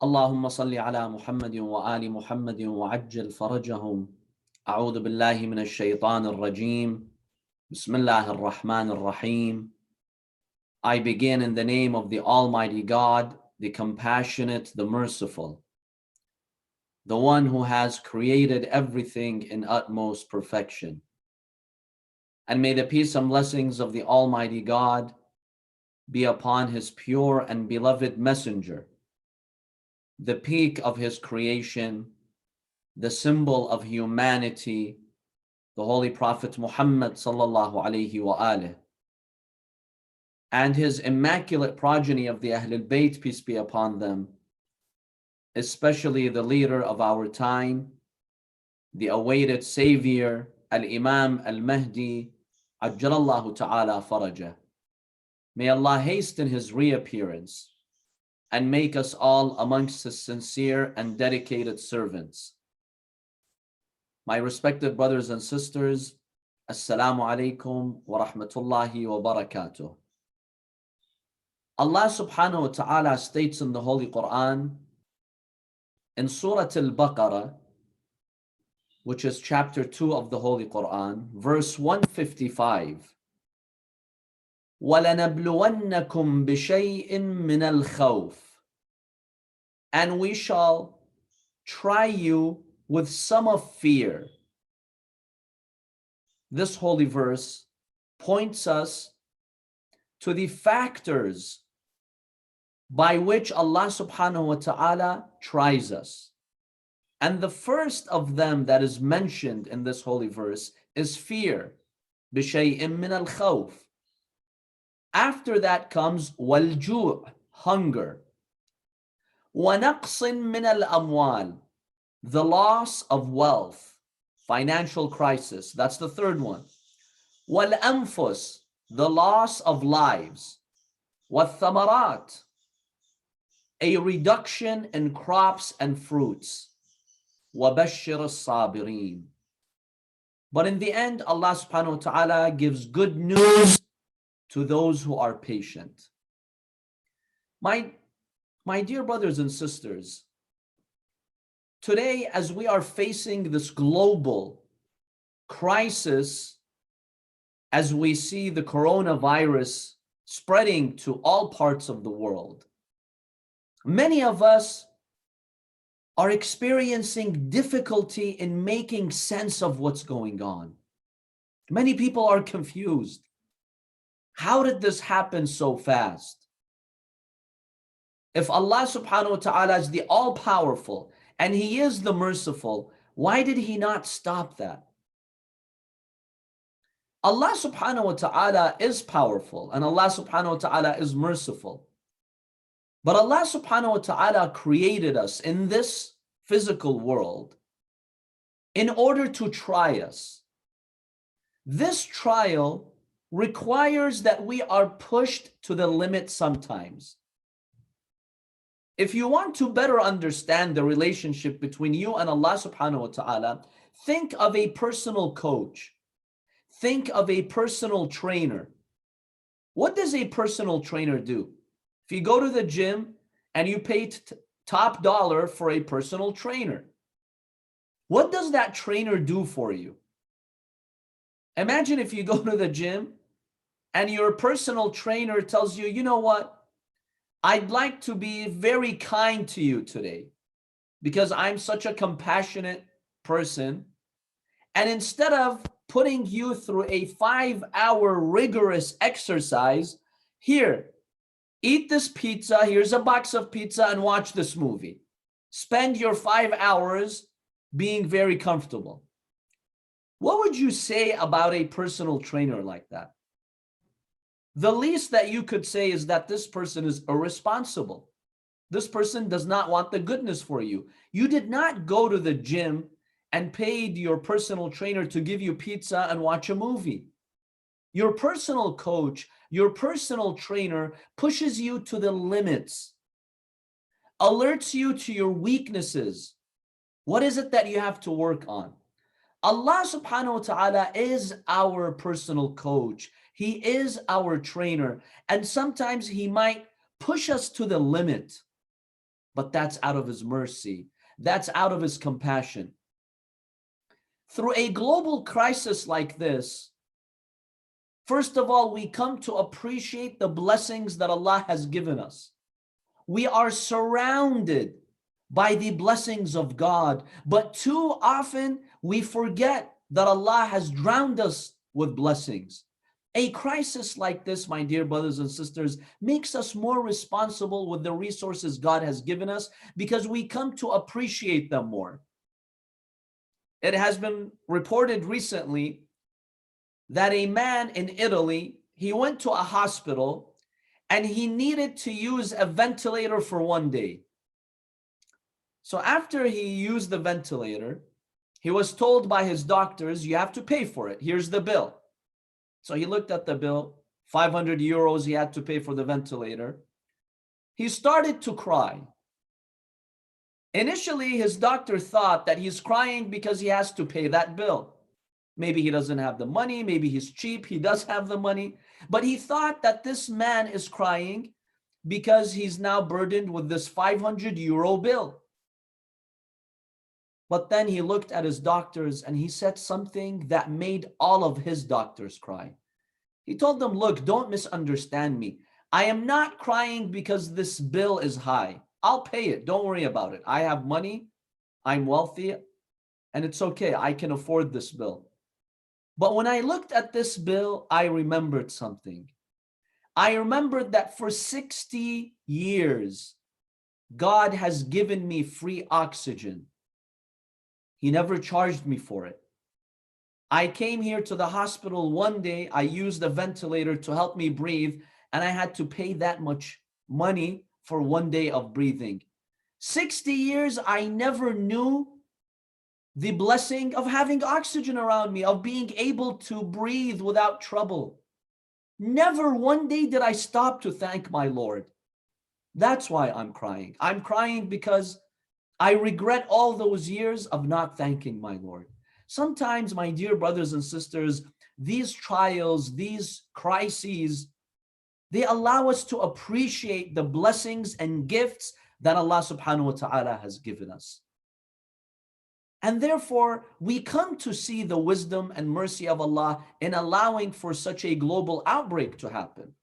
اللهم صل على محمد وآل محمد وعجل فرجهم. أعوذ بالله من الشيطان الرجيم. بسم الله الرحمن الرحيم. I begin in the name of the Almighty God, the Compassionate, the Merciful, the one who has created everything in utmost perfection. And may the peace and blessings of the Almighty God be upon his pure and beloved messenger, the peak of his creation, the symbol of humanity, the Holy Prophet Muhammad sallallahu alaihi wa alihi, and his immaculate progeny of the Ahlul Bayt, peace be upon them, especially the leader of our time, the awaited savior, Al-Imam Al-Mahdi, Ajjalallahu ta'ala farajah. May Allah hasten his reappearance and make us all amongst his sincere and dedicated servants. My respected brothers and sisters, Assalamu alaikum wa rahmatullahi wa barakatuh. Allah subhanahu wa ta'ala states in the Holy Quran, in Surah Al-Baqarah, which is chapter 2 of the Holy Quran, verse 155, وَلَنَبْلُوَنَّكُمْ بِشَيْءٍ مِّنَ الْخَوْفِ, and we shall try you with some of fear. This holy verse points us to the factors by which Allah subhanahu wa ta'ala tries us. And the first of them that is mentioned in this holy verse is fear. بِشَيْءٍ مِّنَ الْخَوْفِ. After that comes وَالْجُوعِ, hunger. وَنَقْصٍ مِّنَ الْأَمْوَالِ, the loss of wealth, financial crisis. That's the third one. وَالْأَنفُسِ, the loss of lives. وَالثَّمَرَاتِ, a reduction in crops and fruits. وَبَشِّرِ الصَّابِرِينَ. But in the end, Allah subhanahu wa ta'ala gives good news to those who are patient. My dear brothers and sisters, today as we are facing this global crisis, as we see the coronavirus spreading to all parts of the world, many of us are experiencing difficulty in making sense of what's going on. Many people are confused. How did this happen so fast? If Allah subhanahu wa ta'ala is the all-powerful and he is the merciful, why did he not stop that? Allah subhanahu wa ta'ala is powerful and Allah subhanahu wa ta'ala is merciful. But Allah subhanahu wa ta'ala created us in this physical world in order to try us. This trial requires that we are pushed to the limit sometimes. If you want to better understand the relationship between you and Allah subhanahu wa ta'ala, think of a personal coach. Think of a personal trainer. What does a personal trainer do? If you go to the gym and you pay top dollar for a personal trainer, what does that trainer do for you? Imagine if you go to the gym and your personal trainer tells you, you know what? I'd like to be very kind to you today because I'm such a compassionate person. And instead of putting you through a 5-hour rigorous exercise, here, eat this pizza, here's a box of pizza, and watch this movie. Spend your 5 hours being very comfortable. What would you say about a personal trainer like that? The least that you could say is that this person is irresponsible. This person does not want the goodness for you. You did not go to the gym and paid your personal trainer to give you pizza and watch a movie. Your personal coach, your personal trainer pushes you to the limits, alerts you to your weaknesses. What is it that you have to work on? Allah subhanahu wa ta'ala is our personal coach. He is our trainer. And sometimes he might push us to the limit. but that's out of his mercy. That's out of his compassion. Through a global crisis like this, first of all, we come to appreciate the blessings that Allah has given us. We are surrounded by the blessings of God, but too often we forget that Allah has drowned us with blessings. A crisis like this, my dear brothers and sisters, makes us more responsible with the resources God has given us because we come to appreciate them more. It has been reported recently that a man in Italy, he went to a hospital and he needed to use a ventilator for 1 day. So after he used the ventilator, he was told by his doctors, you have to pay for it. Here's the bill. So he looked at the bill, 500 euros he had to pay for the ventilator. He started to cry. Initially, his doctor thought that he's crying because he has to pay that bill. Maybe he doesn't have the money, maybe he's cheap, he does have the money. But he thought that this man is crying because he's now burdened with this 500 euro bill. But then he looked at his doctors and he said something that made all of his doctors cry. He told them, look, don't misunderstand me. I am not crying because this bill is high. I'll pay it. Don't worry about it. I have money. I'm wealthy. And it's okay. I can afford this bill. But when I looked at this bill, I remembered something. I remembered that for 60 years, God has given me free oxygen. He never charged me for it. I came here to the hospital one day. I used a ventilator to help me breathe, and I had to pay that much money for 1 day of breathing. 60 years, I never knew the blessing of having oxygen around me, of being able to breathe without trouble. Never one day did I stop to thank my Lord. That's why I'm crying. I'm crying because I regret all those years of not thanking my Lord. Sometimes, my dear brothers and sisters, these trials, these crises, they allow us to appreciate the blessings and gifts that Allah subhanahu wa ta'ala has given us. And therefore, we come to see the wisdom and mercy of Allah in allowing for such a global outbreak to happen.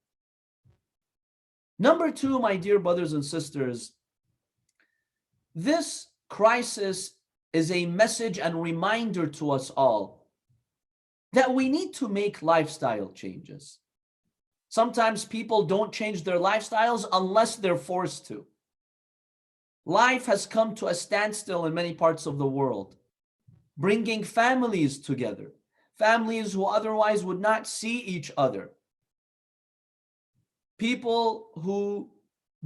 Number two, my dear brothers and sisters, this crisis is a message and reminder to us all that we need to make lifestyle changes. Sometimes people don't change their lifestyles unless they're forced to. Life has come to a standstill in many parts of the world, bringing families together, families who otherwise would not see each other. People who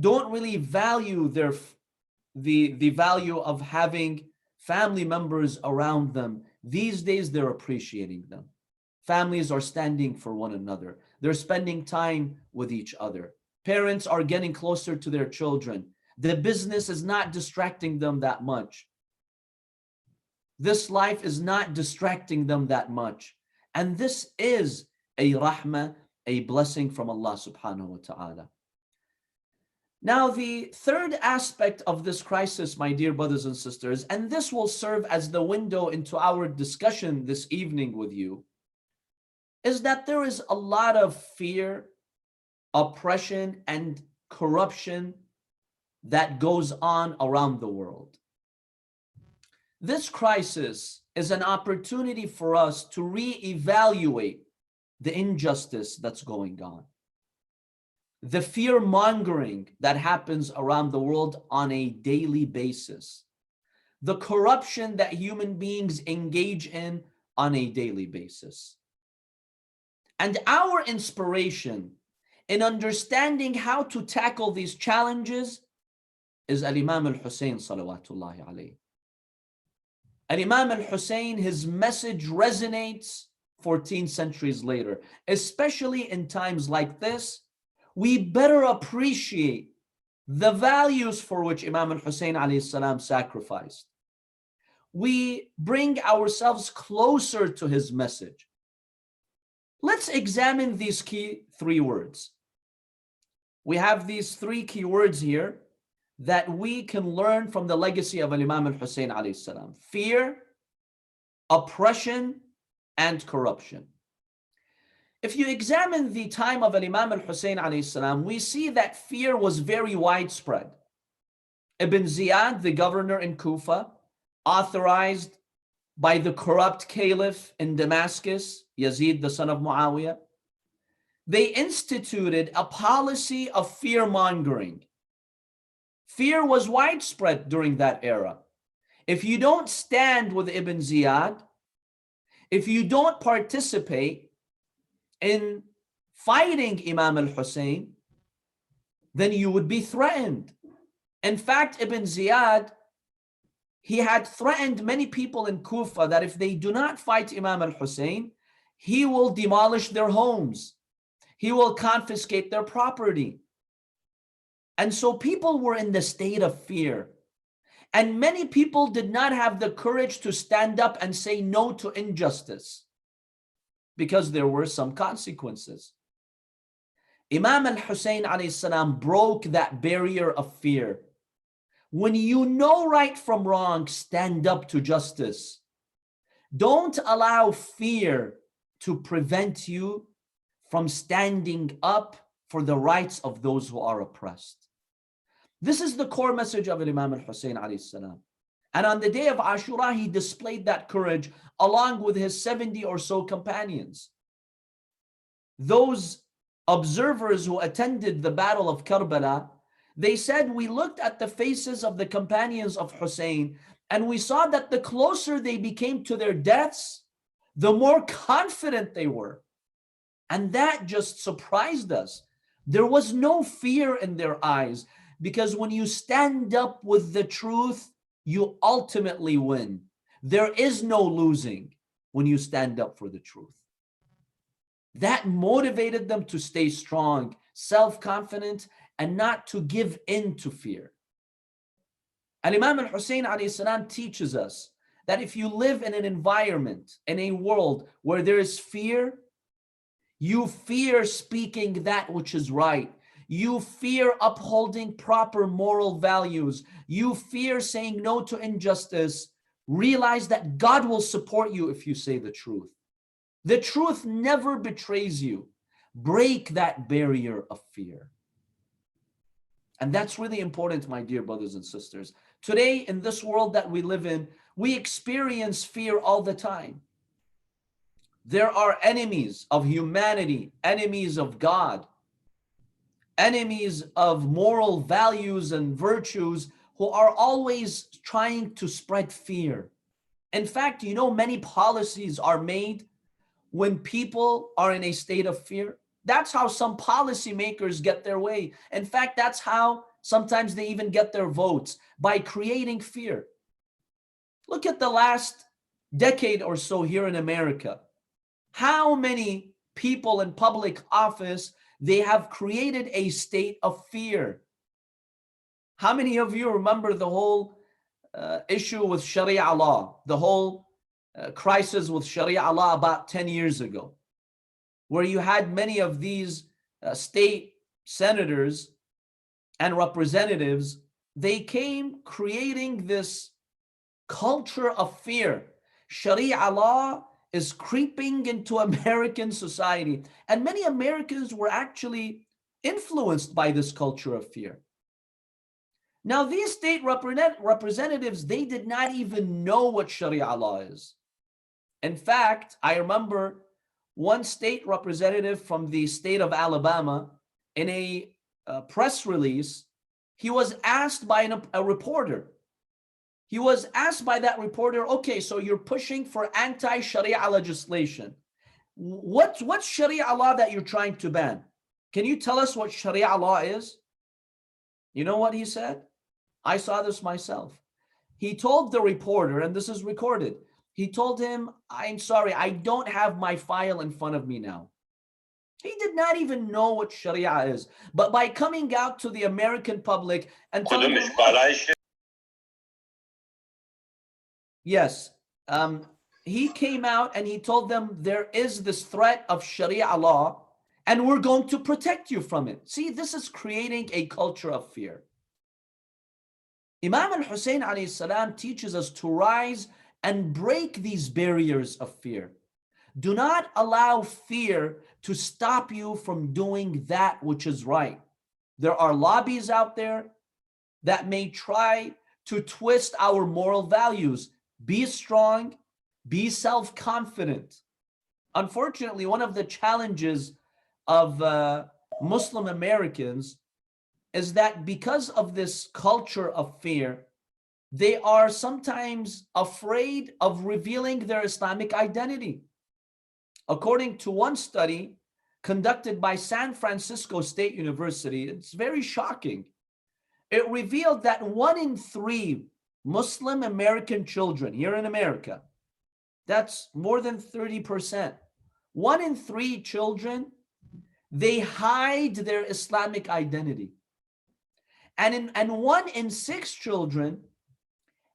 don't really value the value of having family members around them. These days, they're appreciating them. Families are standing for one another. They're spending time with each other. Parents are getting closer to their children. The business is not distracting them that much. This life is not distracting them that much. And this is a rahmah, a blessing from Allah subhanahu wa ta'ala. Now, the third aspect of this crisis, my dear brothers and sisters, and this will serve as the window into our discussion this evening with you, is that there is a lot of fear, oppression, and corruption that goes on around the world. This crisis is an opportunity for us to reevaluate the injustice that's going on, the fear-mongering that happens around the world on a daily basis, the corruption that human beings engage in on a daily basis. And our inspiration in understanding how to tackle these challenges is Imam Hussain salawatullahi alayhi. Imam Hussain, his message resonates 14 centuries later, especially in times like this. We better appreciate the values for which Imam Hussain alayhi salam sacrificed. We bring ourselves closer to his message. Let's examine these key three words. We have these three key words here. that we can learn from the legacy of Imam Hussain alayhi salam: fear, oppression, and corruption. If you examine the time of Imam Hussain alayhi salam, we see that fear was very widespread. Ibn Ziyad, the governor in Kufa, authorized by the corrupt caliph in Damascus, Yazid, the son of Muawiyah, they instituted a policy of fear-mongering. Fear was widespread during that era. If you don't stand with Ibn Ziyad, if you don't participate in fighting Imam al-Hussein, then you would be threatened. In fact, Ibn Ziyad, he had threatened many people in Kufa that if they do not fight Imam al-Hussein, he will demolish their homes. He will confiscate their property. And so people were in the state of fear. And many people did not have the courage to stand up and say no to injustice because there were some consequences. Imam al-Hussein alayhi salam broke that barrier of fear. When you know right from wrong, stand up to justice. Don't allow fear to prevent you from standing up for the rights of those who are oppressed. This is the core message of Imam al-Hussein alayhi salam. And on the day of Ashura, he displayed that courage along with his 70 or so companions. Those observers who attended the Battle of Karbala, they said, we looked at the faces of the companions of Hussein and we saw that the closer they became to their deaths, the more confident they were. And that just surprised us. There was no fear in their eyes, because when you stand up with the truth, you ultimately win. There is no losing when you stand up for the truth. That motivated them to stay strong, self-confident, and not to give in to fear. And Imam al-Hussein alayhi salam teaches us that if you live in an environment, in a world where there is fear, you fear speaking that which is right. You fear upholding proper moral values. You fear saying no to injustice. Realize that God will support you if you say the truth. The truth never betrays you. Break that barrier of fear. And that's really important, my dear brothers and sisters. Today, in this world that we live in, we experience fear all the time. There are enemies of humanity, enemies of God, enemies of moral values and virtues who are always trying to spread fear. In fact, you know, many policies are made when people are in a state of fear. That's how some policymakers get their way. In fact, that's how sometimes they even get their votes, by creating fear. Look at the last decade or so here in America. How many people in public office, they have created a state of fear. How many of you remember the whole issue with Sharia law, the whole crisis with Sharia law about 10 years ago, where you had many of these state senators and representatives, they came creating this culture of fear. Sharia law is creeping into American society, and many Americans were actually influenced by this culture of fear. Now, these state representatives, they did not even know what Sharia law is. In fact, I remember one state representative from the state of Alabama, in a press release, he was asked by a reporter. He was asked by that reporter, okay, so you're pushing for anti-Sharia legislation. What's Sharia law that you're trying to ban? Can you tell us what Sharia law is? You know what he said? I saw this myself. He told the reporter, and this is recorded, he told him, I'm sorry, I don't have my file in front of me now. He did not even know what Sharia is. But by coming out to the American public and telling them, yes, he came out and he told them there is this threat of Sharia law and we're going to protect you from it. See, this is creating a culture of fear. Imam Hussain alayhi salam teaches us to rise and break these barriers of fear. Do not allow fear to stop you from doing that which is right. There are lobbies out there that may try to twist our moral values. Be strong, be self confident. Unfortunately, one of the challenges of Muslim Americans is that because of this culture of fear, they are sometimes afraid of revealing their Islamic identity. According to one study conducted by San Francisco State University, it's very shocking. It revealed that 1 in 3 Muslim American children here in America, that's more than 30%, 1 in 3 children, they hide their Islamic identity. And 1 in 6 children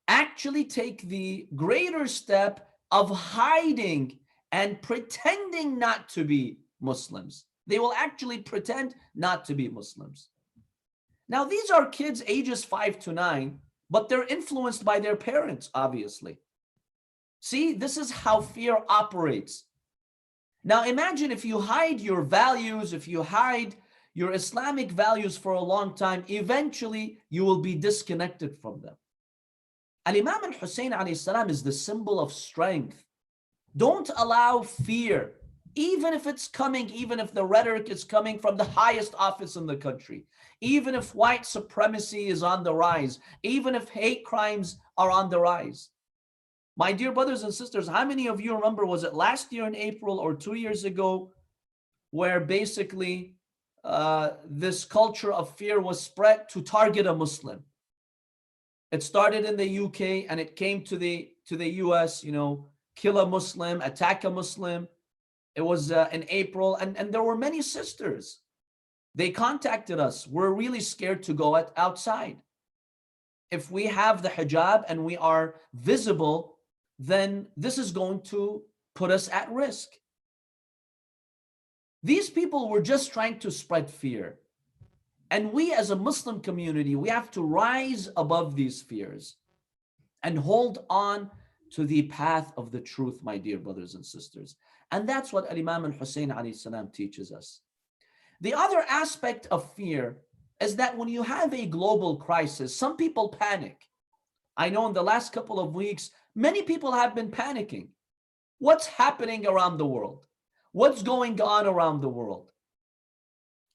actually take the greater step of hiding and pretending not to be Muslims. They will actually pretend not to be Muslims. Now, these are kids ages 5 to 9, but they're influenced by their parents, obviously. See, this is how fear operates. Now, imagine if you hide your values, if you hide your Islamic values for a long time, eventually you will be disconnected from them. Al-Imam al-Hussein alayhi salam is the symbol of strength. Don't allow fear, even if it's coming, even if the rhetoric is coming from the highest office in the country, even if white supremacy is on the rise, even if hate crimes are on the rise. My dear brothers and sisters, how many of you remember, was it last year in April or 2 years ago, where basically this culture of fear was spread to target a Muslim? It started in the UK and it came to the US, kill a Muslim, attack a Muslim. It was in April, and there were many sisters. They contacted us. We're really scared to go outside. If we have the hijab and we are visible, then this is going to put us at risk. These people were just trying to spread fear. And we as a Muslim community, we have to rise above these fears and hold on to the path of the truth, my dear brothers and sisters. And that's what Imam Hussain alayhi salam teaches us. The other aspect of fear is that when you have a global crisis, some people panic. I know in the last couple of weeks, many people have been panicking. What's happening around the world? What's going on around the world?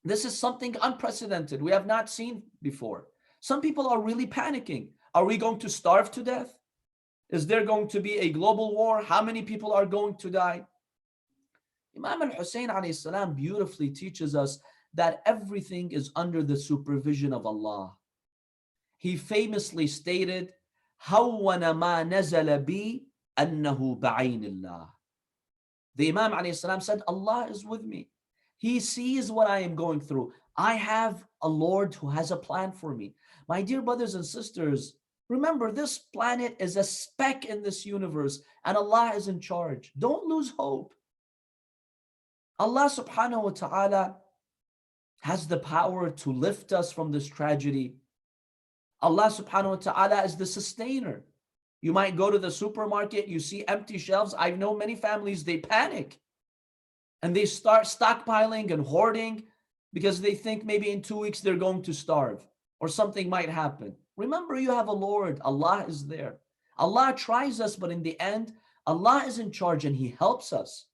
This is something unprecedented. We have not seen before. Some people are really panicking. Are we going to starve to death? Is there going to be a global war? How many people are going to die? Imam al-Hussain alayhi salam beautifully teaches us that everything is under the supervision of Allah. He famously stated, هَوَّنَ مَا نَزَلَ بِي أَنَّهُ بَعَيْنِ اللَّهِ. The Imam alayhi salam said, Allah is with me. He sees what I am going through. I have a Lord who has a plan for me. My dear brothers and sisters, remember, this planet is a speck in this universe and Allah is in charge. Don't lose hope. Allah subhanahu wa ta'ala has the power to lift us from this tragedy. Allah subhanahu wa ta'ala is the sustainer. You might go to the supermarket, you see empty shelves. I know many families, they panic and they start stockpiling and hoarding because they think maybe in 2 weeks they're going to starve or something might happen. Remember, you have a Lord. Allah is there. Allah tries us, but in the end, Allah is in charge and He helps us.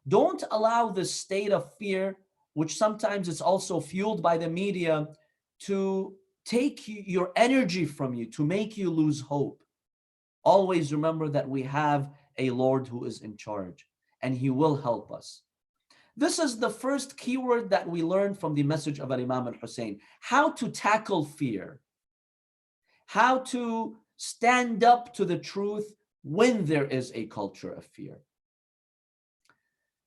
Don't allow this state of fear, which sometimes is also fueled by the media, to take your energy from you, to make you lose hope. Always remember that we have a Lord who is in charge and He will help us. This is the first keyword that we learned from the message of Imam al-Hussain: how to tackle fear, how to stand up to the truth when there is a culture of fear.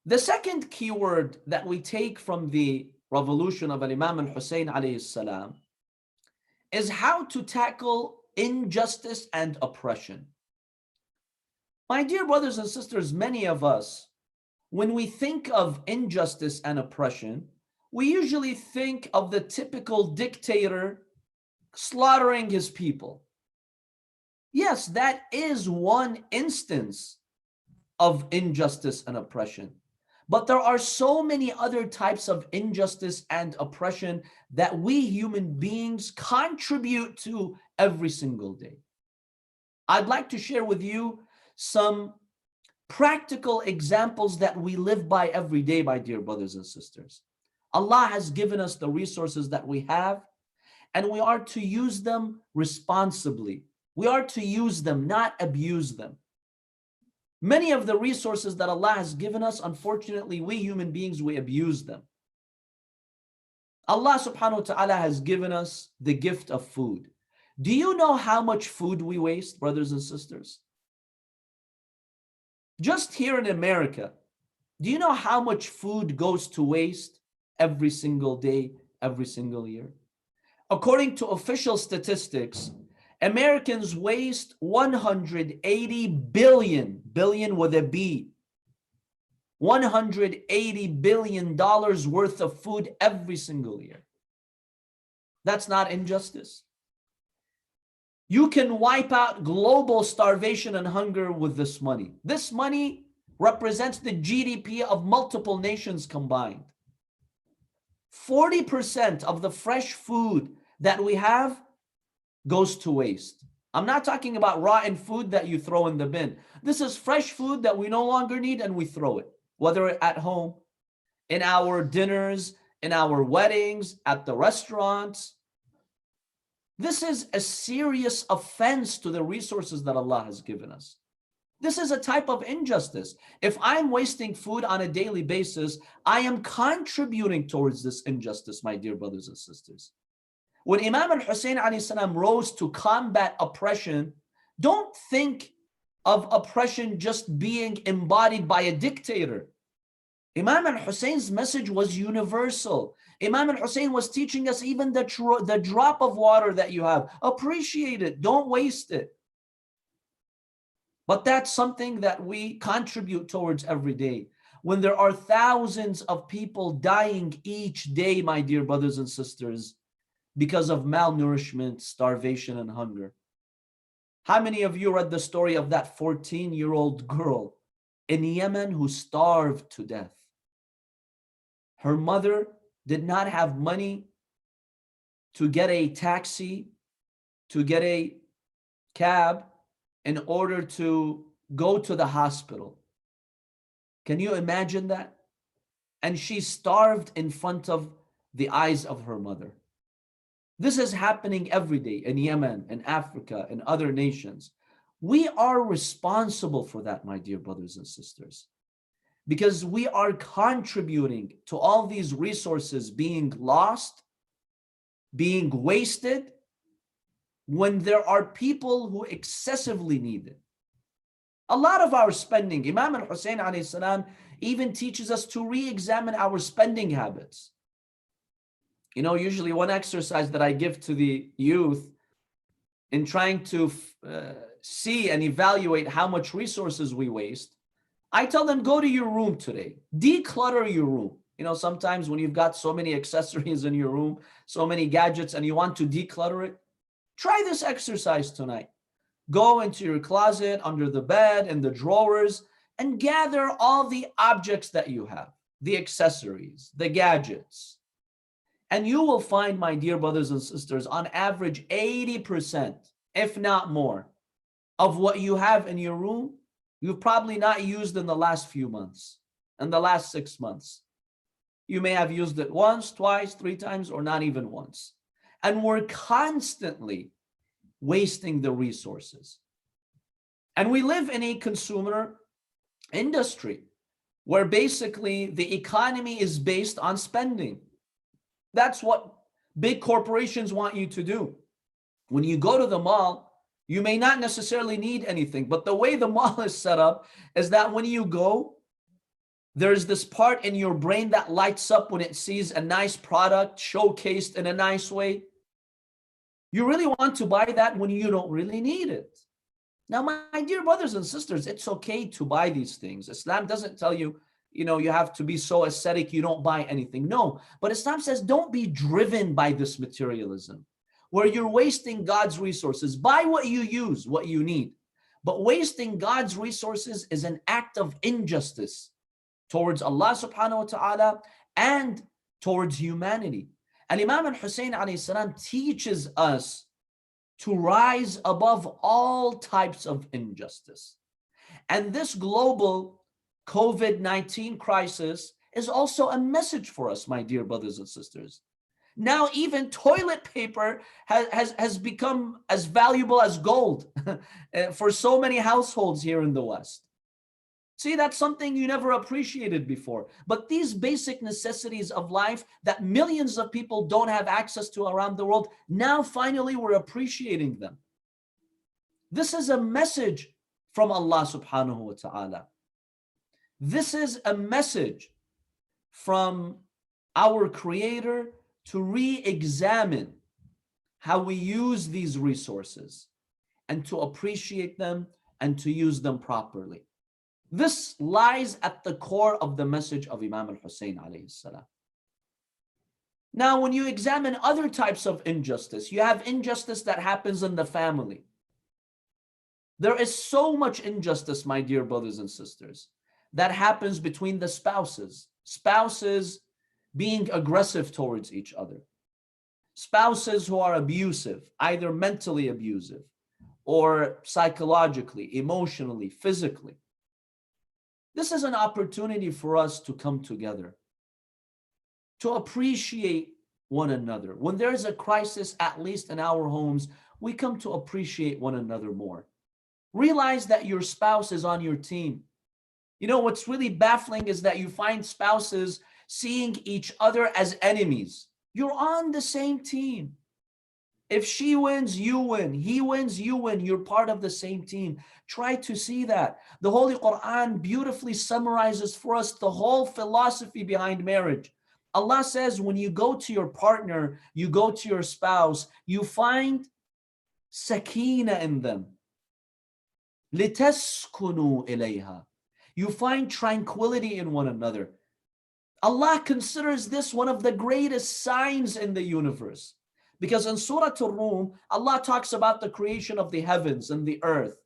The second keyword that we take from the revolution of Imam al-Hussain alayhi salam is how to tackle injustice and oppression. My dear brothers and sisters, many of us, when we think of injustice and oppression, we usually think of the typical dictator slaughtering his people. Yes, that is one instance of injustice and oppression. But there are so many other types of injustice and oppression that we human beings contribute to every single day. I'd like to share with you some practical examples that we live by every day, my dear brothers and sisters. Allah has given us the resources that we have, and we are to use them responsibly. We are to use them, not abuse them. Many of the resources that Allah has given us, unfortunately, we human beings, we abuse them. Allah subhanahu wa ta'ala has given us the gift of food. Do you know how much food we waste, brothers and sisters? Just here in America, do you know how much food goes to waste every single day, every single year? According to official statistics, Americans waste 180 billion with a B, $180 billion worth of food every single year. That's not injustice. You can wipe out global starvation and hunger with this money. This money represents the GDP of multiple nations combined. 40% of the fresh food that we have goes to waste. I'm not talking about rotten food that you throw in the bin. This is fresh food that we no longer need and we throw it, whether at home, in our dinners, in our weddings, at the restaurants. This is a serious offense to the resources that Allah has given us. This is a type of injustice. If I'm wasting food on a daily basis, I am contributing towards this injustice, my dear brothers and sisters. When Imam Hussain rose to combat oppression, don't think of oppression just being embodied by a dictator. Imam Hussein's message was universal. Imam Hussain was teaching us even the drop of water that you have, appreciate it, don't waste it. But that's something that we contribute towards every day. When there are thousands of people dying each day, my dear brothers and sisters, because of malnourishment, starvation, and hunger. How many of you read the story of that 14-year-old girl in Yemen who starved to death? Her mother did not have money to get a taxi, to get a cab in order to go to the hospital. Can you imagine that? And she starved in front of the eyes of her mother. This is happening every day in Yemen, in Africa, in other nations. We are responsible for that, my dear brothers and sisters, because we are contributing to all these resources being lost, being wasted, when there are people who excessively need it. A lot of our spending, Imam Hussain alayhi salam even teaches us to re-examine our spending habits. You know, usually one exercise that I give to the youth in trying to see and evaluate how much resources we waste, I tell them, go to your room today, declutter your room. You know, sometimes when you've got so many accessories in your room, so many gadgets, and you want to declutter it, try this exercise tonight. Go into your closet, under the bed, in the drawers, and gather all the objects that you have, the accessories, the gadgets. And you will find, my dear brothers and sisters, on average, 80%, if not more, of what you have in your room, you've probably not used in the last few months, in the last 6 months. You may have used it once, twice, 3 times, or not even once. And we're constantly wasting the resources. And we live in a consumer industry where basically the economy is based on spending. That's what big corporations want you to do. When you go to the mall, you may not necessarily need anything, but the way the mall is set up is that when you go, there's this part in your brain that lights up when it sees a nice product showcased in a nice way. You really want to buy that when you don't really need it. Now, my dear brothers and sisters, it's okay to buy these things. Islam doesn't tell you, you have to be so ascetic, you don't buy anything. No, but Islam says don't be driven by this materialism. where you're wasting God's resources. Buy what you use, what you need. But wasting God's resources is an act of injustice towards Allah subhanahu wa ta'ala and towards humanity. And Imam Hussain alayhi salam teaches us to rise above all types of injustice. And this global COVID-19 crisis is also a message for us, my dear brothers and sisters. Now even toilet paper has become as valuable as gold for so many households here in the West. See, that's something you never appreciated before. But these basic necessities of life that millions of people don't have access to around the world, now finally we're appreciating them. This is a message from Allah subhanahu wa ta'ala. This is a message from our Creator to re-examine how we use these resources and to appreciate them and to use them properly. This lies at the core of the message of Imam Hussain alayhi salam. Now, when you examine other types of injustice, you have injustice that happens in the family. There is so much injustice, my dear brothers and sisters, that happens between the spouses. Spouses being aggressive towards each other. Spouses who are abusive, either mentally abusive or psychologically, emotionally, physically. This is an opportunity for us to come together, to appreciate one another. When there is a crisis, at least in our homes, we come to appreciate one another more. Realize that your spouse is on your team. You know, what's really baffling is that you find spouses seeing each other as enemies. You're on the same team. If she wins, you win. He wins, you win. You're part of the same team. Try to see that. The Holy Quran beautifully summarizes for us the whole philosophy behind marriage. Allah says when you go to your partner, you go to your spouse, you find sakina in them. لِتَسْكُنُوا إِلَيْهَا. You find tranquility in one another. Allah considers this one of the greatest signs in the universe. Because in Surah Ar-Rum, Allah talks about the creation of the heavens and the earth,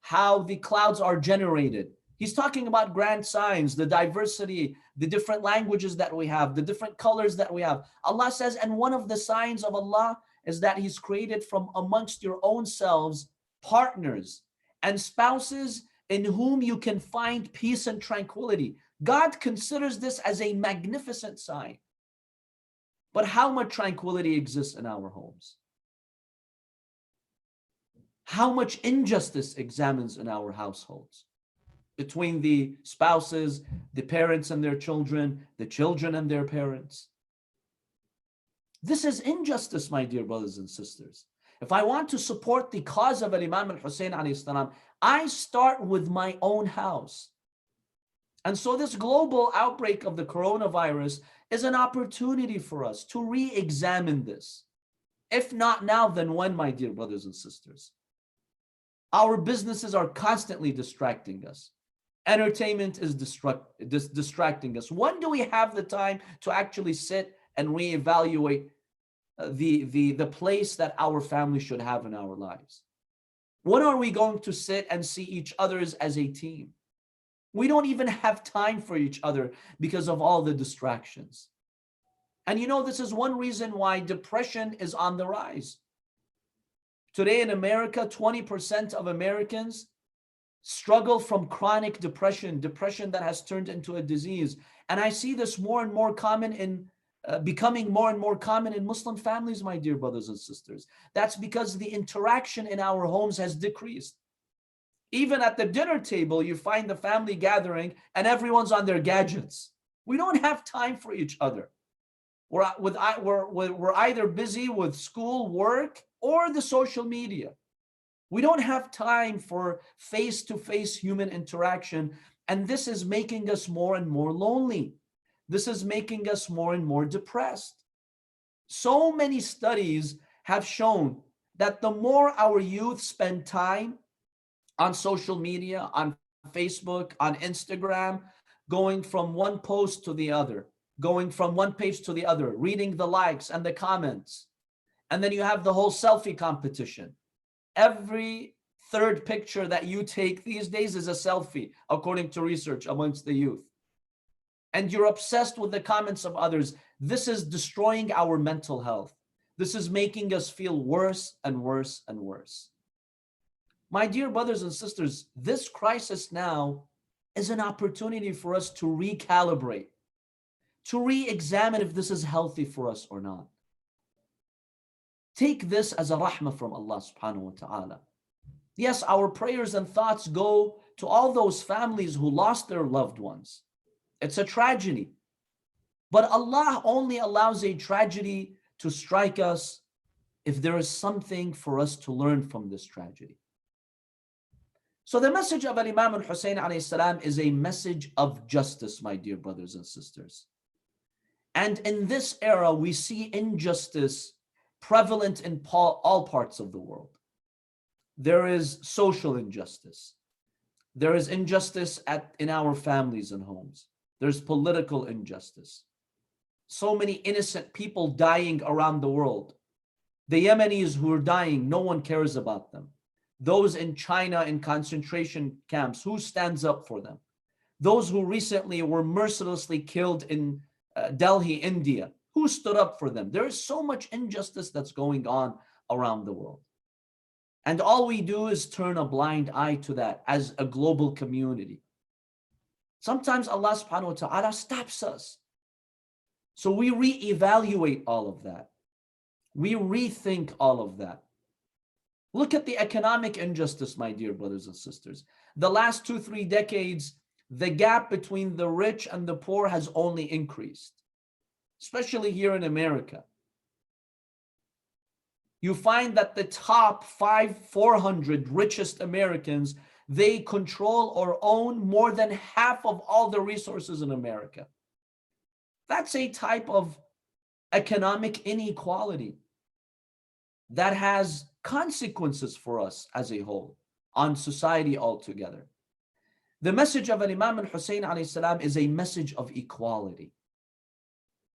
how the clouds are generated. He's talking about grand signs, the diversity, the different languages that we have, the different colors that we have. Allah says, and one of the signs of Allah is that He's created from amongst your own selves partners and spouses in whom you can find peace and tranquility. God considers this as a magnificent sign. But how much tranquility exists in our homes? How much injustice examines in our households? Between the spouses, the parents and their children, the children and their parents. This is injustice, my dear brothers and sisters. If I want to support the cause of Imam Hussain alayhi salam, I start with my own house. And so this global outbreak of the coronavirus is an opportunity for us to re-examine this. If not now, then when, my dear brothers and sisters? Our businesses are constantly distracting us. Entertainment is distracting us. When do we have the time to actually sit and reevaluate the place that our family should have in our lives? When are we going to sit and see each other as a team? We don't even have time for each other because of all the distractions. And you know, this is one reason why depression is on the rise. Today in America, 20% of Americans struggle from chronic depression that has turned into a disease. And I see this more and more common in becoming more and more common in Muslim families, my dear brothers and sisters. That's because the interaction in our homes has decreased. Even at the dinner table, you find the family gathering and everyone's on their gadgets. We don't have time for each other. We're either busy with school, work, or the social media. We don't have time for face-to-face human interaction. And this is making us more and more lonely. This is making us more and more depressed. So many studies have shown that the more our youth spend time on social media, on Facebook, on Instagram, going from one post to the other, going from one page to the other, reading the likes and the comments, And then you have the whole selfie competition. Every third picture that you take these days is a selfie, according to research amongst the youth. And you're obsessed with the comments of others. This is destroying our mental health. This is making us feel worse and worse and worse. My dear brothers and sisters, this crisis now is an opportunity for us to recalibrate, to re-examine if this is healthy for us or not. Take this as a rahmah from Allah subhanahu wa ta'ala. Yes, our prayers and thoughts go to all those families who lost their loved ones. It's a tragedy. But Allah only allows a tragedy to strike us if there is something for us to learn from this tragedy. So the message of Imam Hussain alayhi salam is a message of justice, my dear brothers and sisters. And in this era, we see injustice prevalent in all parts of the world. There is social injustice. There is injustice in our families and homes. There's political injustice. So many innocent people dying around the world. The Yemenis who are dying, no one cares about them. Those in China in concentration camps, who stands up for them? Those who recently were mercilessly killed in Delhi, India, who stood up for them? There is so much injustice that's going on around the world. And all we do is turn a blind eye to that as a global community. Sometimes Allah subhanahu wa ta'ala stops us. So we reevaluate all of that. We rethink all of that. Look at the economic injustice, my dear brothers and sisters. The last 2-3 decades, the gap between the rich and the poor has only increased, especially here in America. You find that the top 400 richest Americans, they control or own more than half of all the resources in America. That's a type of economic inequality that has consequences for us as a whole, on society altogether. The message of Imam Hussain alayhi salam is a message of equality.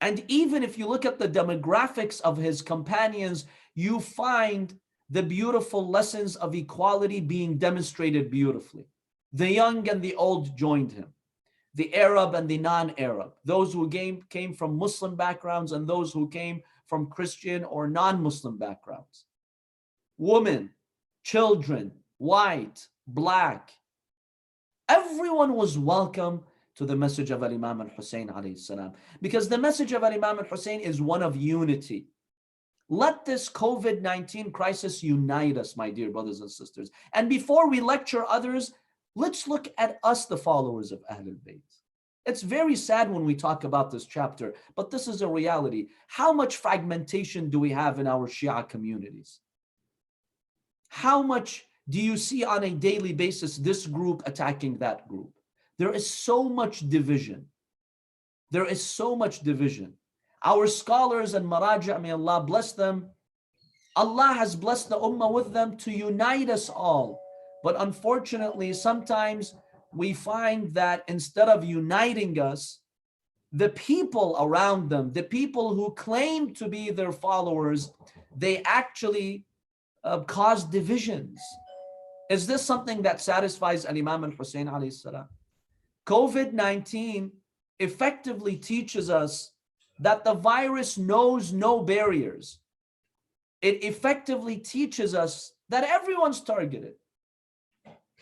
And even if you look at the demographics of his companions, you find the beautiful lessons of equality being demonstrated beautifully. The young and the old joined him. The Arab and the non-Arab. Those who came from Muslim backgrounds and those who came from Christian or non-Muslim backgrounds. Women, children, white, black. Everyone was welcome to the message of Imam Hussain alayhi salam, because the message of Imam Hussain is one of unity. Let this COVID-19 crisis unite us, my dear brothers and sisters. And before we lecture others, let's look at us, the followers of Ahlul Bayt. It's very sad when we talk about this chapter, but this is a reality. How much fragmentation do we have in our Shia communities? How much do you see on a daily basis this group attacking that group? There is so much division. There is so much division. Our scholars and maraja, may Allah bless them, Allah has blessed the ummah with them to unite us all. But unfortunately, sometimes we find that instead of uniting us, the people around them, the people who claim to be their followers, they actually cause divisions. Is this something that satisfies Imam Hussain alayhi salam? COVID-19 effectively teaches us that the virus knows no barriers. It effectively teaches us that everyone's targeted.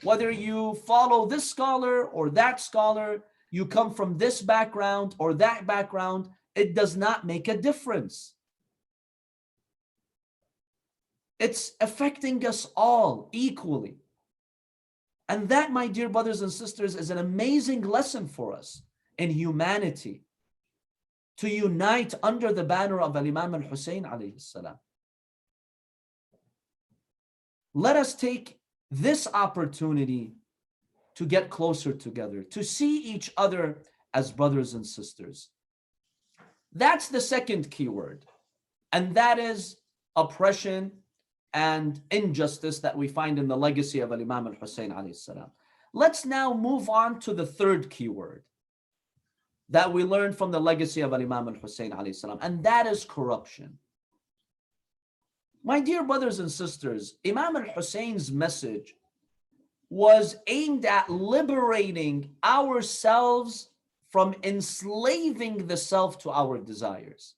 Whether you follow this scholar or that scholar, you come from this background or that background, it does not make a difference. It's affecting us all equally. And that, my dear brothers and sisters, is an amazing lesson for us in humanity, to unite under the banner of Imam Hussain alayhi salam. Let us take this opportunity to get closer together, to see each other as brothers and sisters. That's the second keyword, and that is oppression and injustice that we find in the legacy of Imam Hussain alayhi salam. Let's now move on to the third keyword that we learned from the legacy of Imam Hussain alayhi salam, and that is corruption. My dear brothers and sisters, Imam Hussein's message was aimed at liberating ourselves from enslaving the self to our desires.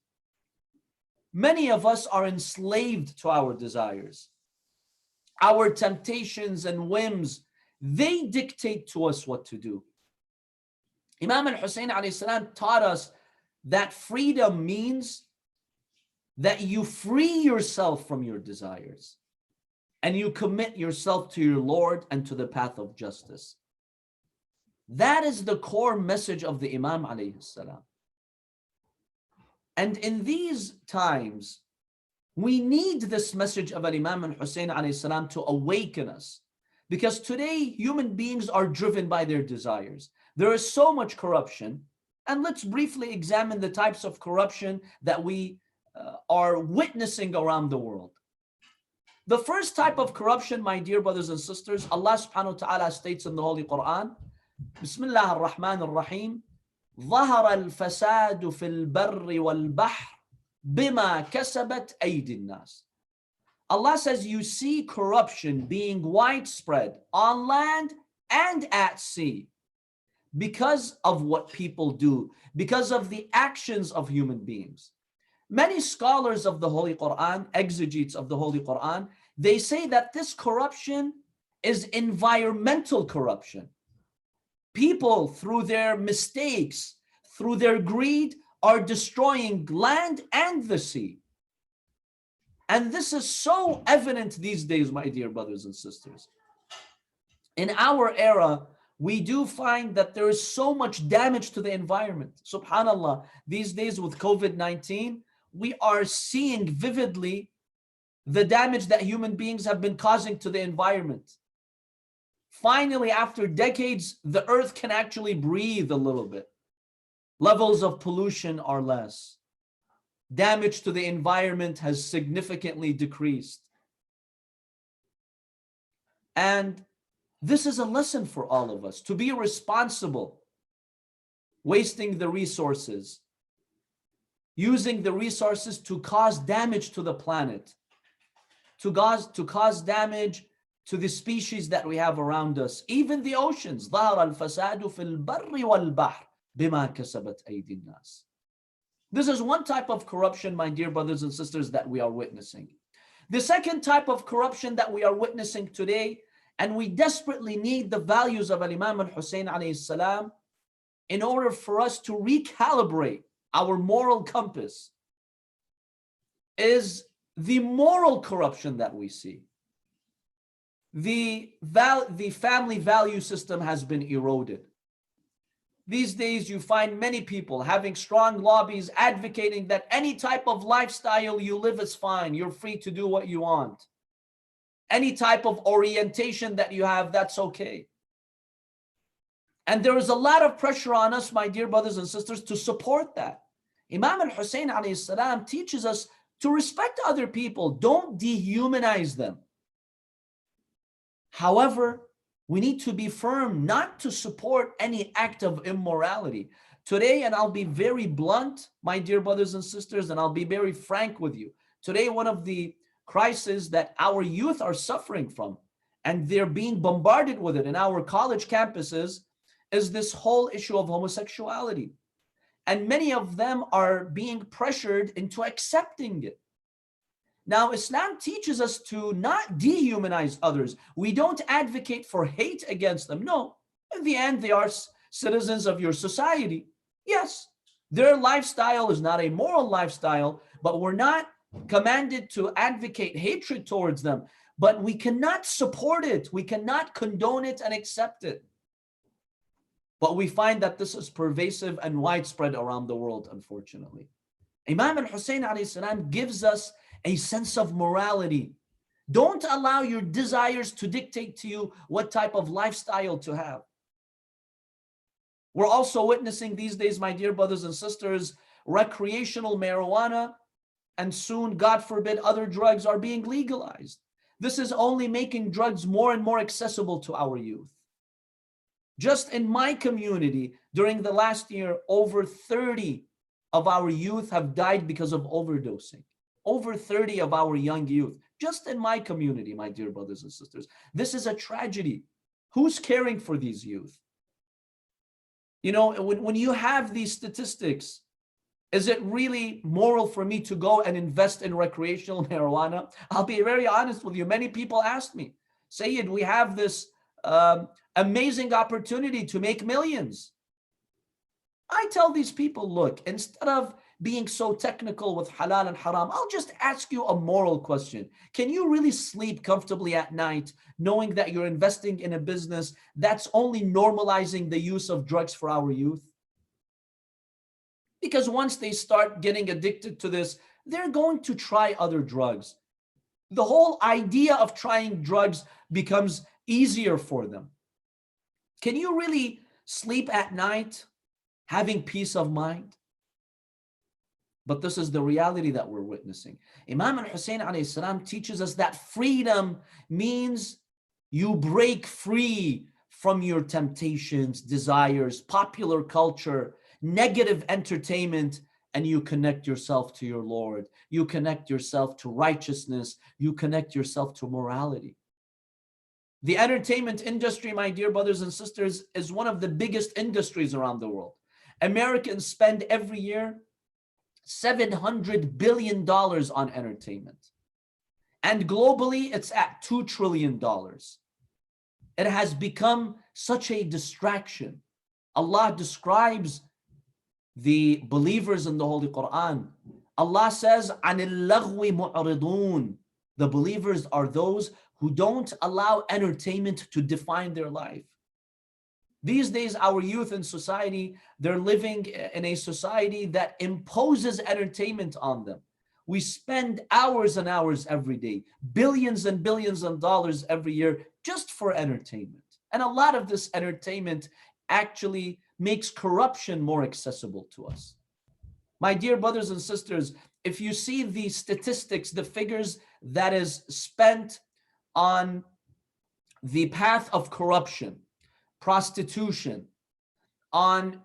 Many of us are enslaved to our desires. Our temptations and whims, they dictate to us what to do. Imam al-Hussein alayhi salam taught us that freedom means that you free yourself from your desires and you commit yourself to your Lord and to the path of justice. That is the core message of the Imam alayhi salam. And in these times, we need this message of Imam Hussain alayhi salam to awaken us. Because today, human beings are driven by their desires. There is so much corruption. And let's briefly examine the types of corruption that we are witnessing around the world. The first type of corruption, my dear brothers and sisters, Allah subhanahu wa ta'ala states in the Holy Quran, Bismillah ar-Rahman ar-Rahim, ظهر الفساد في البر والبحر بما كسبت أيدي الناس. Allah says you see corruption being widespread on land and at sea because of what people do, because of the actions of human beings. Many scholars of the Holy Quran, exegetes of the Holy Quran, they say that this corruption is environmental corruption. People, through their mistakes, through their greed, are destroying land and the sea. And this is so evident these days, my dear brothers and sisters. In our era, we do find that there is so much damage to the environment. SubhanAllah, these days with COVID-19, we are seeing vividly the damage that human beings have been causing to the environment. Finally, after decades, the earth can actually breathe a little bit. Levels of pollution are less. Damage to the environment has significantly decreased. And this is a lesson for all of us, to be responsible, wasting the resources, using the resources to cause damage to the planet, to cause damage to the species that we have around us, even the oceans. ظهر الفساد في البر والبحر بما كسبت أيدي الناس. This is one type of corruption, my dear brothers and sisters, that we are witnessing. The second type of corruption that we are witnessing today, and we desperately need the values of Imam Hussain alayhi salam in order for us to recalibrate our moral compass, is the moral corruption that we see. The family value system has been eroded. These days, you find many people having strong lobbies advocating that any type of lifestyle you live is fine. You're free to do what you want. Any type of orientation that you have, that's okay. And there is a lot of pressure on us, my dear brothers and sisters, to support that. Imam al-Hussain alayhi salam teaches us to respect other people. Don't dehumanize them. However, we need to be firm not to support any act of immorality. Today, and I'll be very blunt, my dear brothers and sisters, and I'll be very frank with you. Today, one of the crises that our youth are suffering from, and they're being bombarded with it in our college campuses, is this whole issue of homosexuality. And many of them are being pressured into accepting it. Now, Islam teaches us to not dehumanize others. We don't advocate for hate against them. No, in the end, they are citizens of your society. Yes, their lifestyle is not a moral lifestyle, but we're not commanded to advocate hatred towards them. But we cannot support it. We cannot condone it and accept it. But we find that this is pervasive and widespread around the world, unfortunately. Imam al-Hussain alayhi salam gives us a sense of morality. Don't allow your desires to dictate to you what type of lifestyle to have. We're also witnessing these days, my dear brothers and sisters, recreational marijuana, and soon, God forbid, other drugs are being legalized. This is only making drugs more and more accessible to our youth. Just in my community, during the last year, over 30 of our youth have died because of overdosing. over 30 of our young youth, just in my community, my dear brothers and sisters. This is a tragedy. Who's caring for these youth? You know, when you have these statistics, is it really moral for me to go and invest in recreational marijuana? I'll be very honest with you. Many people asked me, Sayyid, we have this amazing opportunity to make millions. I tell these people, look, instead of being so technical with halal and haram, I'll just ask you a moral question. Can you really sleep comfortably at night knowing that you're investing in a business that's only normalizing the use of drugs for our youth? Because once they start getting addicted to this, they're going to try other drugs. The whole idea of trying drugs becomes easier for them. Can you really sleep at night having peace of mind? But this is the reality that we're witnessing. Imam Hussain alayhi salam teaches us that freedom means you break free from your temptations, desires, popular culture, negative entertainment, and you connect yourself to your Lord. You connect yourself to righteousness. You connect yourself to morality. The entertainment industry, my dear brothers and sisters, is one of the biggest industries around the world. Americans spend every year $700 billion on entertainment. And globally, it's at $2 trillion. It has become such a distraction. Allah describes the believers in the Holy Quran. Allah says, عَنِ اللَّغْوِ مُعْرِضُونَ. The believers are those who don't allow entertainment to define their life. These days, our youth in society, they're living in a society that imposes entertainment on them. We spend hours and hours every day, billions and billions of dollars every year just for entertainment. And a lot of this entertainment actually makes corruption more accessible to us. My dear brothers and sisters, if you see the statistics, the figures that is spent on the path of corruption, prostitution, on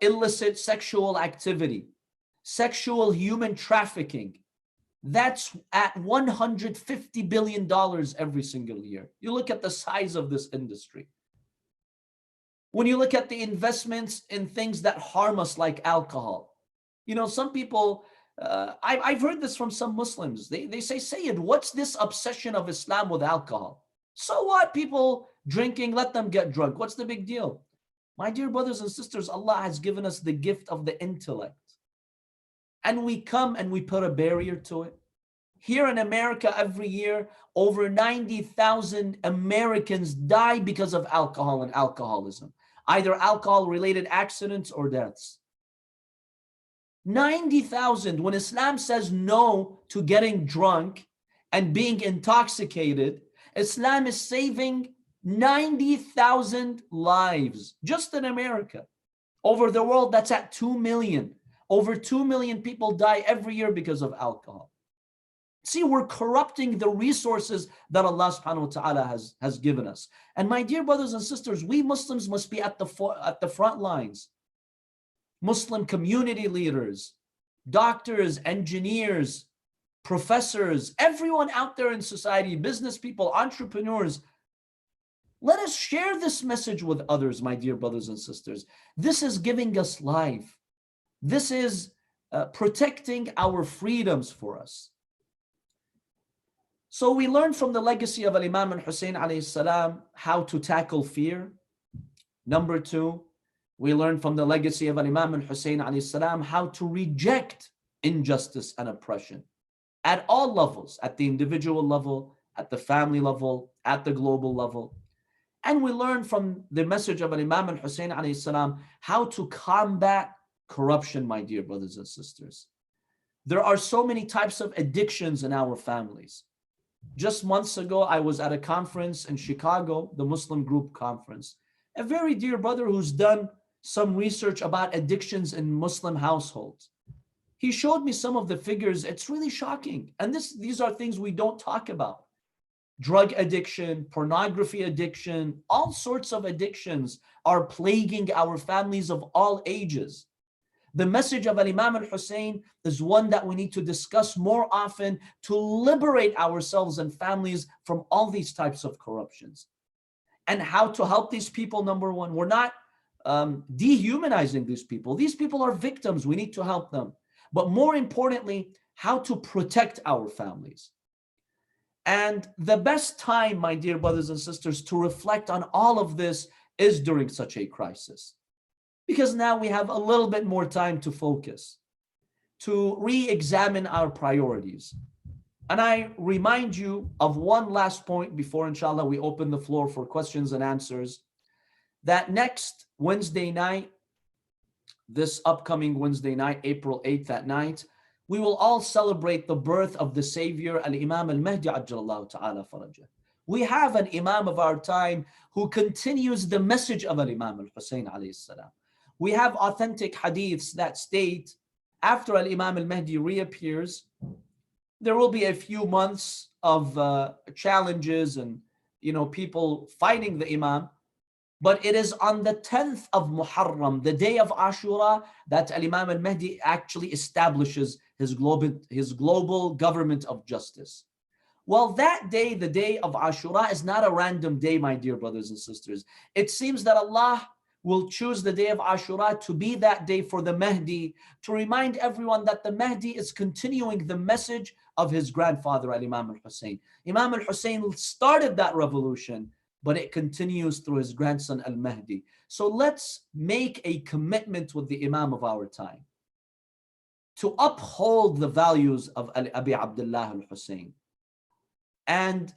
illicit sexual activity, sexual human trafficking, that's at $150 billion every single year. You look at the size of this industry. When you look at the investments in things that harm us like alcohol, you know, some people, I've heard this from some Muslims. They say, Sayyid, what's this obsession of Islam with alcohol? So what? People drinking, let them get drunk. What's the big deal? My dear brothers and sisters, Allah has given us the gift of the intellect. And we come and we put a barrier to it. Here in America, every year, over 90,000 Americans die because of alcohol and alcoholism, either alcohol-related accidents or deaths. 90,000. When Islam says no to getting drunk and being intoxicated, Islam is saving 90,000 lives just in America. Over the world, that's at 2 million. Over 2 million people die every year because of alcohol. See, we're corrupting the resources that Allah subhanahu wa ta'ala has given us. And my dear brothers and sisters, we Muslims must be at the front lines. Muslim community leaders, doctors, engineers, professors, everyone out there in society, business people, entrepreneurs, let us share this message with others, my dear brothers and sisters. This is giving us life. This is protecting our freedoms for us. So we learn from the legacy of Imam Hussain alayhi salam how to tackle fear. Number two, we learn from the legacy of Imam Hussain alayhi salam how to reject injustice and oppression at all levels, at the individual level, at the family level, at the global level. And we learn from the message of Imam Hussain alayhi salam how to combat corruption, my dear brothers and sisters. There are so many types of addictions in our families. Just months ago, I was at a conference in Chicago, the Muslim Group Conference. A very dear brother who's done some research about addictions in Muslim households. He showed me some of the figures. It's really shocking. And these are things we don't talk about. Drug addiction, pornography addiction, all sorts of addictions are plaguing our families of all ages. The message of Imam Hussain is one that we need to discuss more often to liberate ourselves and families from all these types of corruptions. And how to help these people, number one, we're not dehumanizing these people. These people are victims. We need to help them. But more importantly, how to protect our families. And the best time, my dear brothers and sisters, to reflect on all of this is during such a crisis. Because now we have a little bit more time to focus, to re-examine our priorities. And I remind you of one last point before, inshallah, we open the floor for questions and answers, that next Wednesday night, this upcoming Wednesday night, April 8th at night, we will all celebrate the birth of the Savior, Al-Imam Al-Mahdi Ajjalallahu Ta'ala Farajah. We have an Imam of our time who continues the message of Al-Imam Al-Hussain alayhi salam. We have authentic hadiths that state after Al-Imam Al-Mahdi reappears, there will be a few months of challenges and people fighting the Imam. But it is on the 10th of Muharram, the day of Ashura, that Al-Imam Al-Mahdi actually establishes his global government of justice. Well, that day, the day of Ashura, is not a random day, my dear brothers and sisters. It seems that Allah will choose the day of Ashura to be that day for the Mahdi, to remind everyone that the Mahdi is continuing the message of his grandfather, Al-Imam Al-Hussain. Imam Al-Hussain started that revolution, but it continues through his grandson Al-Mahdi. So let's make a commitment with the Imam of our time to uphold the values of Abi Abdullah Al-Hussain. And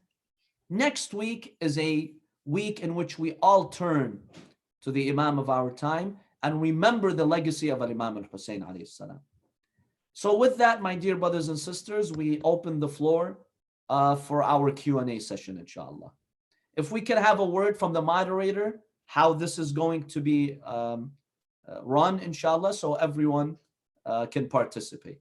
next week is a week in which we all turn to the Imam of our time and remember the legacy of Imam Al-Hussain alayhi salam. So with that, my dear brothers and sisters, we open the floor for our Q&A session, inshallah. If we can have a word from the moderator, how this is going to be run, inshallah, so everyone can participate.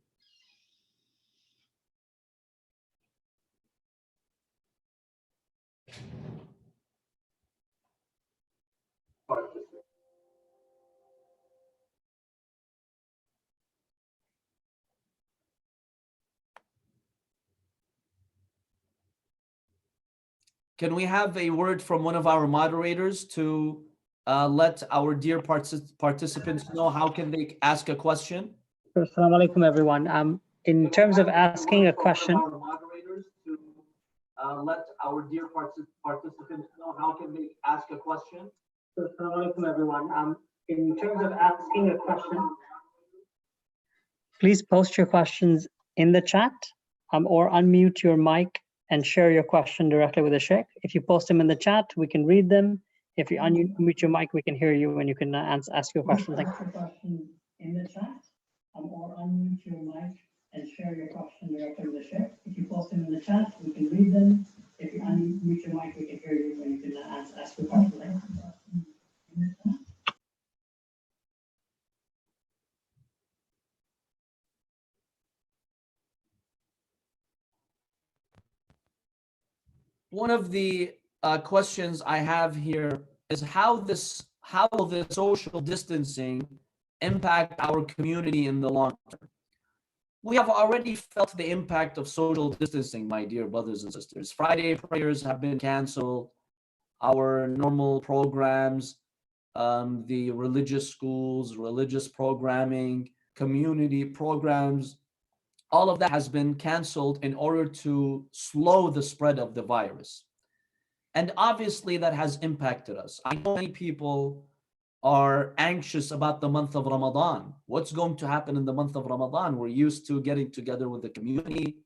Can we have a word from one of our moderators to let our dear participants know how can they ask a question? Assalamu alaikum, everyone. In terms of asking a question, let our dear participants know how can they ask a question. Assalamu alaikum, everyone. In terms of asking a question, please post your questions in the chat or unmute your mic and share your question directly with the Sheikh. If you post them in the chat, we can read them. If you unmute your mic, we can hear you and you can ask your question. Thank you. In the chat, or unmute your mic and share your question directly with the Sheikh. If you post them in the chat, we can read them. If you unmute your mic, we can hear you and you can ask your question. Thank you. One of the questions I have here is how will the social distancing impact our community in the long term? We have already felt the impact of social distancing, my dear brothers and sisters. Friday prayers have been canceled. Our normal programs, the religious schools, religious programming, community programs, all of that has been canceled in order to slow the spread of the virus. And obviously that has impacted us. I know many people are anxious about the month of Ramadan. What's going to happen in the month of Ramadan? We're used to getting together with the community,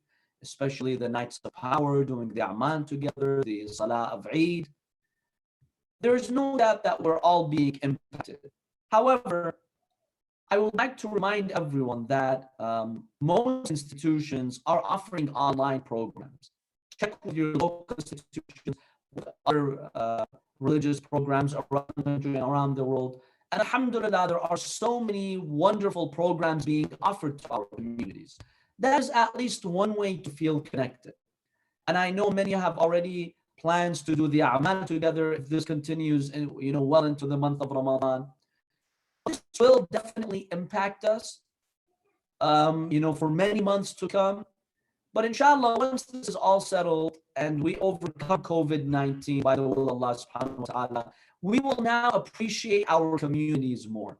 especially the nights of power, doing the Aman together, the Salah of Eid. There's no doubt that we're all being impacted. However, I would like to remind everyone that most institutions are offering online programs. Check with your local institutions, with other religious programs around the country and around the world. And alhamdulillah, there are so many wonderful programs being offered to our communities. That is at least one way to feel connected. And I know many have already plans to do the Amal together if this continues well into the month of Ramadan. This will definitely impact us, for many months to come. But inshallah, once this is all settled and we overcome COVID-19 by the will of Allah subhanahu wa ta'ala, we will now appreciate our communities more.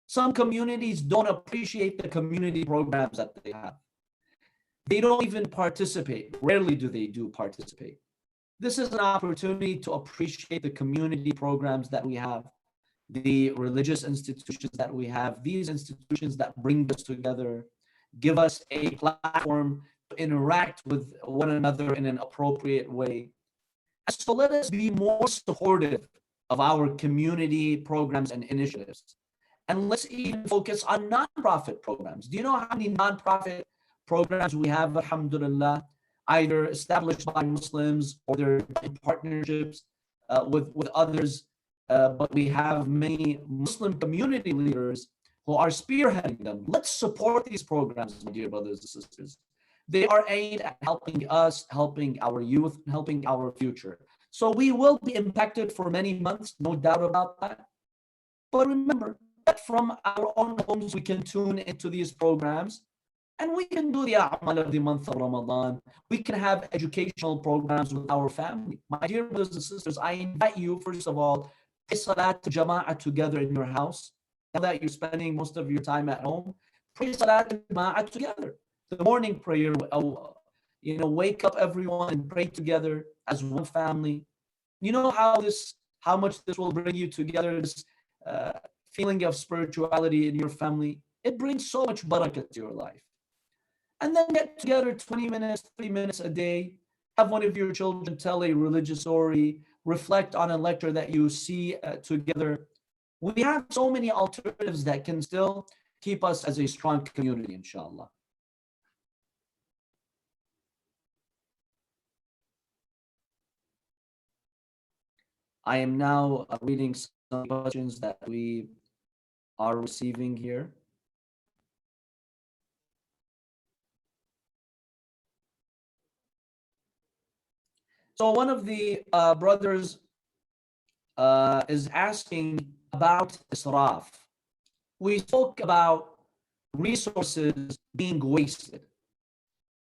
Some communities don't appreciate the community programs that they have. They don't even participate. Rarely do they participate. This is an opportunity to appreciate the community programs that we have, the religious institutions that we have, these institutions that bring us together, give us a platform to interact with one another in an appropriate way. So let us be more supportive of our community programs and initiatives. And let's even focus on nonprofit programs. Do you know how many nonprofit programs we have, alhamdulillah, either established by Muslims or they're in partnerships with others? But we have many Muslim community leaders who are spearheading them. Let's support these programs, my dear brothers and sisters. They are aimed at helping us, helping our youth, helping our future. So we will be impacted for many months, no doubt about that. But remember that from our own homes, we can tune into these programs and we can do the A'mal of the month of Ramadan. We can have educational programs with our family. My dear brothers and sisters, I invite you, first of all, pray Salat Jama'ah together in your house. Now that you're spending most of your time at home, pray Salat Jama'ah together. The morning prayer, wake up everyone and pray together as one family. You know how much this will bring you together, this feeling of spirituality in your family. It brings so much barakah to your life. And then get together 20 minutes, 30 minutes a day. Have one of your children tell a religious story, reflect on a lecture that you see together. We have so many alternatives that can still keep us as a strong community, inshallah. I am now reading some questions that we are receiving here. So one of the brothers is asking about israf. We spoke about resources being wasted.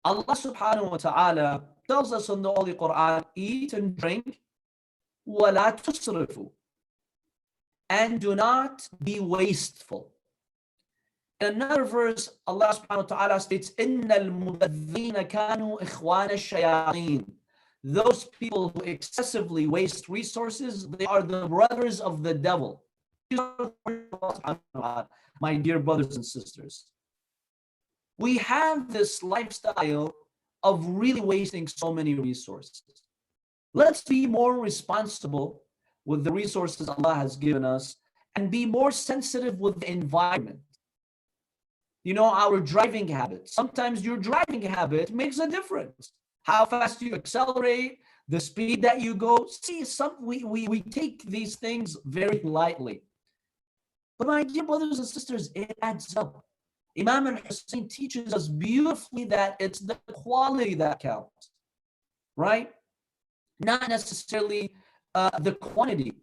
Allah subhanahu wa ta'ala tells us in the Holy Quran, eat and drink, وَلَا تُسْرِفُوا, and do not be wasteful. In another verse, Allah subhanahu wa ta'ala states, إِنَّ الْمُبَذِّينَ كَانُوا إِخْوَانَ الشَّيَاطِينَ. Those people who excessively waste resources, they are the brothers of the devil. My dear brothers and sisters, we have this lifestyle of really wasting so many resources. Let's be more responsible with the resources Allah has given us and be more sensitive with the environment. Our driving habit. Sometimes your driving habit makes a difference. How fast you accelerate, the speed that you go. See, we take these things very lightly. But my dear brothers and sisters, it adds up. Imam Hussain teaches us beautifully that it's the quality that counts, right? Not necessarily the quantity.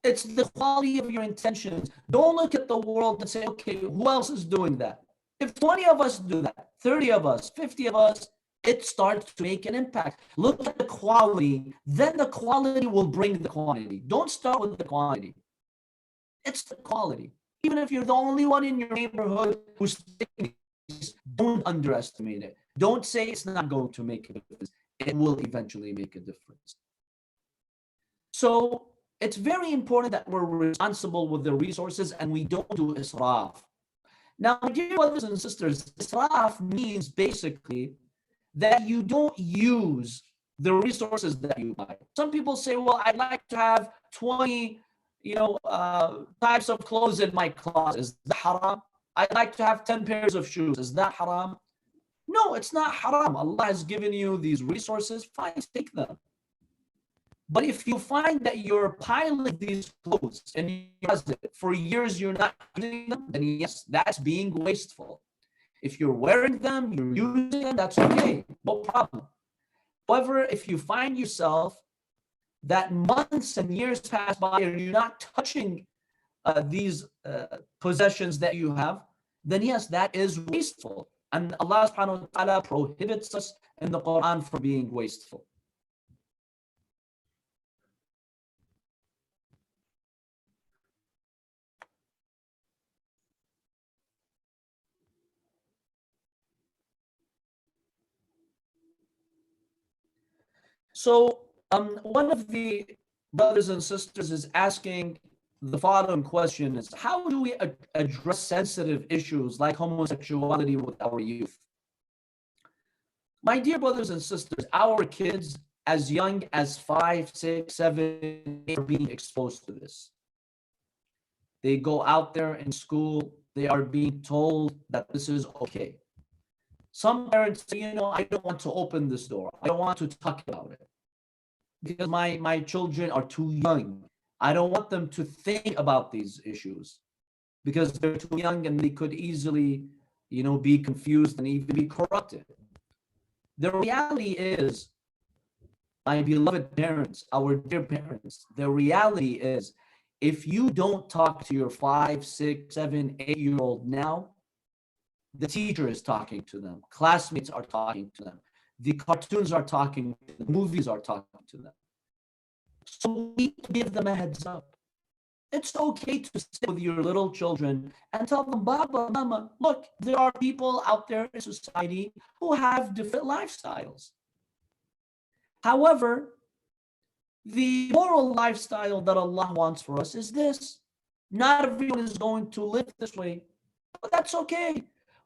It's the quality of your intentions. Don't look at the world and say, okay, who else is doing that? If 20 of us do that, 30 of us, 50 of us, it starts to make an impact. Look at the quality, then the quality will bring the quantity. Don't start with the quantity. It's the quality. Even if you're the only one in your neighborhood who's taking this, don't underestimate it. Don't say it's not going to make a difference. It will eventually make a difference. So it's very important that we're responsible with the resources and we don't do israf. Now, my dear brothers and sisters, israf means basically that you don't use the resources that you buy. Some people say, well, I'd like to have 20 types of clothes in my closet. Is that haram? I'd like to have 10 pairs of shoes. Is that haram? No, it's not haram. Allah has given you these resources. Fine, take them. But if you find that you're piling these clothes and you for years you're not using them, then yes, that's being wasteful. If you're wearing them, you're using them, that's okay, no problem. However, if you find yourself that months and years pass by and you're not touching possessions that you have, then yes, that is wasteful. And Allah subhanahu wa ta'ala prohibits us in the Quran from being wasteful. So one of the brothers and sisters is asking the following question is, how do we address sensitive issues like homosexuality with our youth? My dear brothers and sisters, our kids as young as 5, 6, 7 are being exposed to this. They go out there in school, they are being told that this is okay. Some parents say, I don't want to open this door. I don't want to talk about it because my children are too young. I don't want them to think about these issues because they're too young and they could easily, be confused and even be corrupted. The reality is, my beloved parents, our dear parents, the reality is, if you don't talk to your 5, 6, 7, 8-year-old now, the teacher is talking to them, classmates are talking to them, the cartoons are talking, the movies are talking to them. So we need to give them a heads up. It's okay to sit with your little children and tell them, Baba, Mama, look, there are people out there in society who have different lifestyles. However, the moral lifestyle that Allah wants for us is this. Not everyone is going to live this way, but that's okay.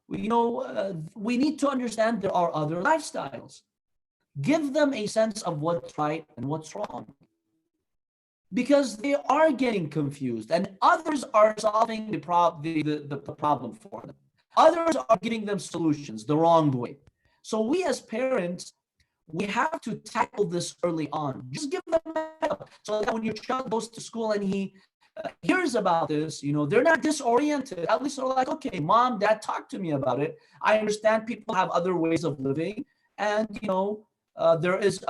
We need to understand there are other lifestyles. Give them a sense of what's right and what's wrong, because they are getting confused and others are solving the problem for them. Others are giving them solutions the wrong way. So we as parents, we have to tackle this early on. Just give them help so that when your child goes to school and he hears about this, they're not disoriented. At least they're like, okay, Mom, Dad, talk to me about it. I understand people have other ways of living, and there is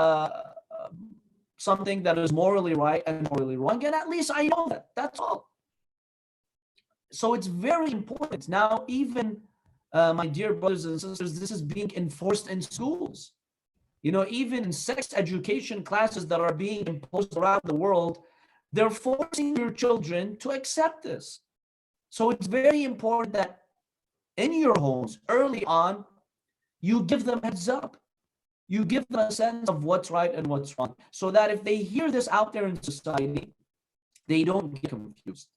something that is morally right and morally wrong, and at least I know that. That's all. So it's very important. Now, even my dear brothers and sisters, this is being enforced in schools. Even in sex education classes that are being imposed around the world, they're forcing your children to accept this. So it's very important that in your homes, early on, you give them heads up. You give them a sense of what's right and what's wrong, so that if they hear this out there in society, they don't get confused.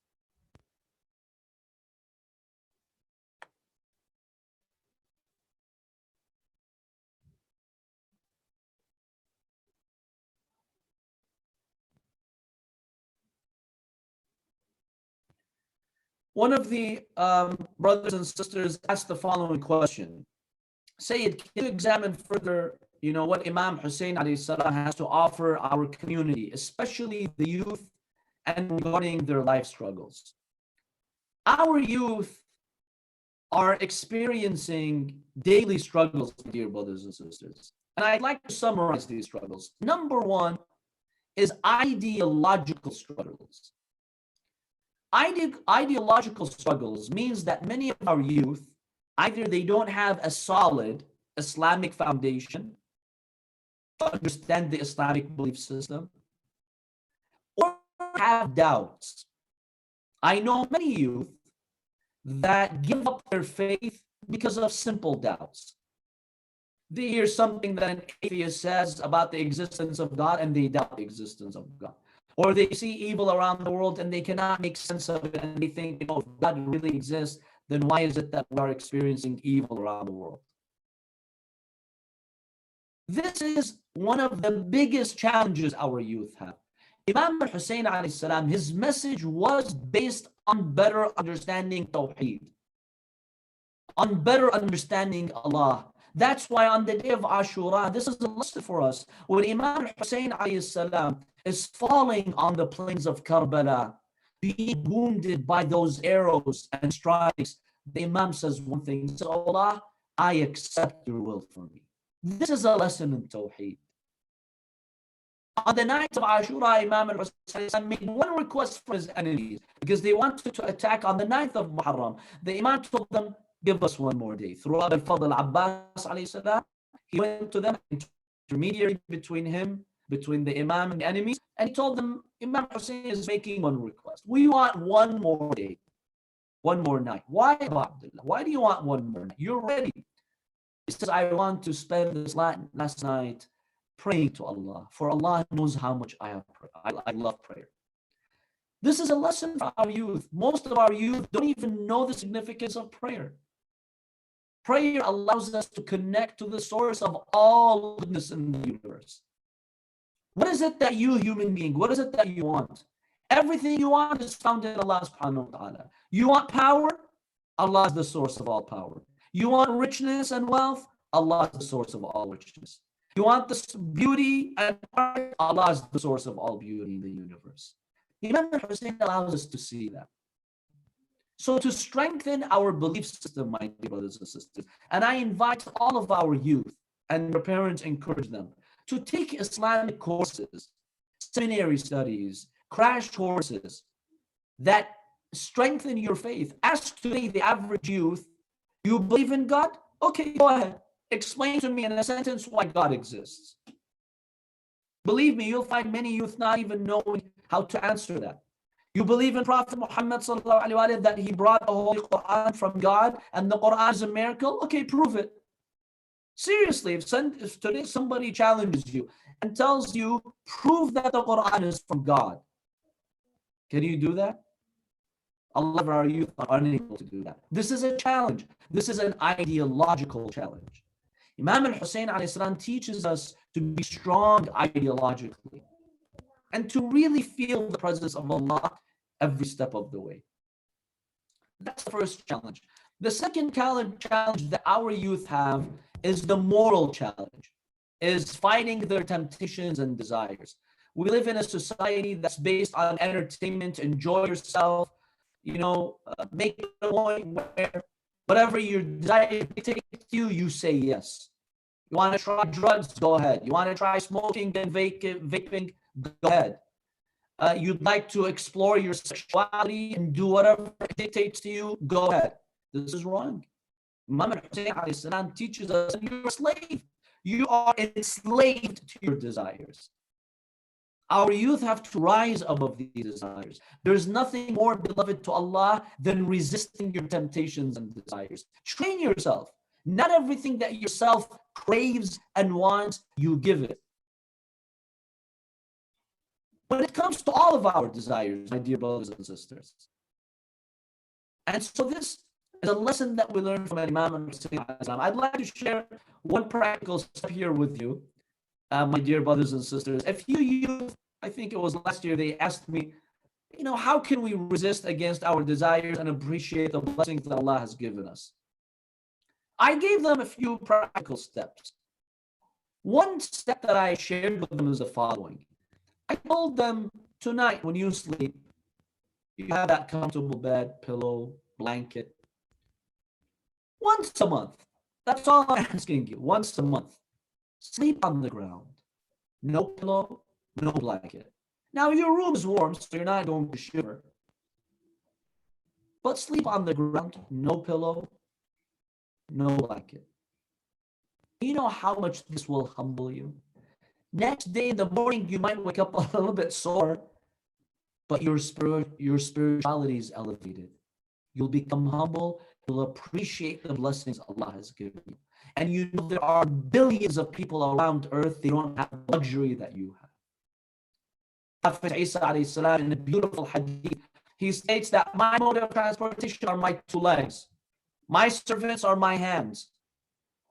One of the brothers and sisters asked the following question. Sayyid, can you examine further, what Imam Hussain has to offer our community, especially the youth, and regarding their life struggles? Our youth are experiencing daily struggles, dear brothers and sisters. And I'd like to summarize these struggles. Number one is ideological struggles. Ideological struggles means that many of our youth, either they don't have a solid Islamic foundation to understand the Islamic belief system, or have doubts. I know many youth that give up their faith because of simple doubts. They hear something that an atheist says about the existence of God and they doubt the existence of God. Or they see evil around the world and they cannot make sense of it, and they think, if God really exists, then why is it that we are experiencing evil around the world? This is one of the biggest challenges our youth have. Imam Hussain alayhi salam, his message was based on better understanding Tawheed, on better understanding Allah. That's why on the day of Ashura, this is a lesson for us. When Imam Hussain alayhi salam is falling on the plains of Karbala, being wounded by those arrows and strikes, the Imam says one thing, he says, Allah, I accept your will for me. This is a lesson in Tawheed. On the night of Ashura, Imam Hussain made one request from his enemies because they wanted to attack on the 9th of Muharram. The Imam told them, give us one more day. Through Al-Fadl Abbas alayhi salam, he went to them, intermediary between him, between the Imam and the enemies, and he told them, Imam Hussain is making one request. We want one more day, one more night. Why, Abu Abdullah? Why do you want one more night? You're ready. He says, I want to spend this last night praying to Allah, for Allah knows how much I love prayer. This is a lesson for our youth. Most of our youth don't even know the significance of prayer. Prayer allows us to connect to the source of all goodness in the universe. What is it that you, human being, what is it that you want? Everything you want is found in Allah subhanahu wa ta'ala. You want power? Allah is the source of all power. You want richness and wealth? Allah is the source of all richness. You want this beauty and art? Allah is the source of all beauty in the universe. Imam Hussain allows us to see that. So to strengthen our belief system, my dear brothers and sisters, and I invite all of our youth and their parents, encourage them to take Islamic courses, seminary studies, crash courses that strengthen your faith. Ask today the average youth, you believe in God? Okay, go ahead. Explain to me in a sentence why God exists. Believe me, you'll find many youth not even knowing how to answer that. You believe in Prophet Muhammad sallallahu alaihi wasallam, that he brought the Holy Quran from God and the Quran is a miracle? Okay, prove it. Seriously, if today somebody challenges you and tells you, prove that the Quran is from God, can you do that? A lot of our youth are unable to do that. This is a challenge. This is an ideological challenge. Imam Hussain alayhi salam teaches us to be strong ideologically and to really feel the presence of Allah every step of the way. That's the first challenge. The second challenge that our youth have is the moral challenge, is fighting their temptations and desires. We live in a society that's based on entertainment, enjoy yourself, make a point where whatever your desire dictates to you, you say yes. You want to try drugs? Go ahead. You want to try smoking and vaping? Go ahead. You'd like to explore your sexuality and do whatever it dictates to you? Go ahead. This is wrong. Imam Hussain teaches us you're a slave. You are enslaved to your desires. Our youth have to rise above these desires. There's nothing more beloved to Allah than resisting your temptations and desires. Train yourself. Not everything that yourself craves and wants, you give it. When it comes to all of our desires, my dear brothers and sisters. And so this is a lesson that we learn from Imam Hussain. I'd like to share one practical step here with you, my dear brothers and sisters. If you youth, I think it was last year, they asked me, how can we resist against our desires and appreciate the blessings that Allah has given us? I gave them a few practical steps. One step that I shared with them is the following. I told them, tonight when you sleep, you have that comfortable bed, pillow, blanket. Once a month, that's all I'm asking you, once a month, sleep on the ground. No pillow, no blanket. Now your room is warm, so you're not going to shiver. But sleep on the ground, no pillow, no blanket. You know how much this will humble you? Next day in the morning, you might wake up a little bit sore, but your spirituality is elevated. You'll become humble. You'll appreciate the blessings Allah has given you. And there are billions of people around earth, they don't have the luxury that you have. Prophet Isa alayhi salam, in a beautiful hadith, he states that my mode of transportation are my two legs. My servants are my hands.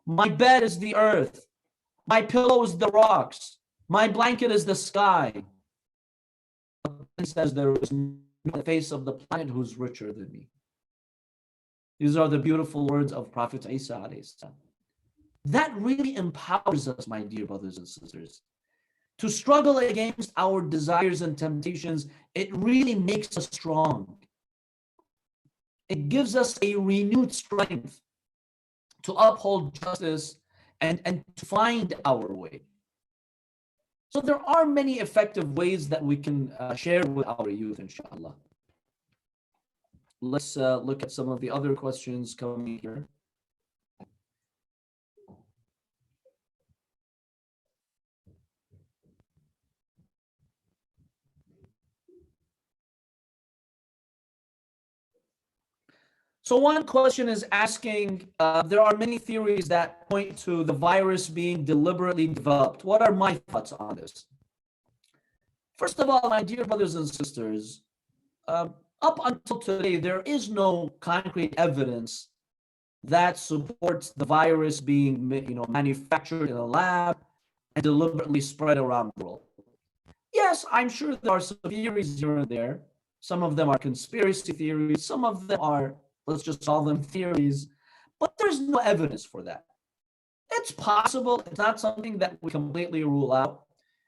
My bed is the earth. My pillow is the rocks. My blanket is the sky. He says there is no on the face of the planet who's richer than me. These are the beautiful words of Prophet Isa alayhi salam. That really empowers us, my dear brothers and sisters. To struggle against our desires and temptations, it really makes us strong. It gives us a renewed strength to uphold justice and to find our way. So there are many effective ways that we can share with our youth, inshallah. Let's look at some of the other questions coming here. So one question is asking, there are many theories that point to the virus being deliberately developed. What are my thoughts on this? First of all, my dear brothers and sisters, up until today, there is no concrete evidence that supports the virus being, manufactured in a lab and deliberately spread around the world. Yes, I'm sure there are some theories here and there. Some of them are conspiracy theories. Some of them are, let's just call them theories, but there's no evidence for that. It's possible. It's not something that we completely rule out,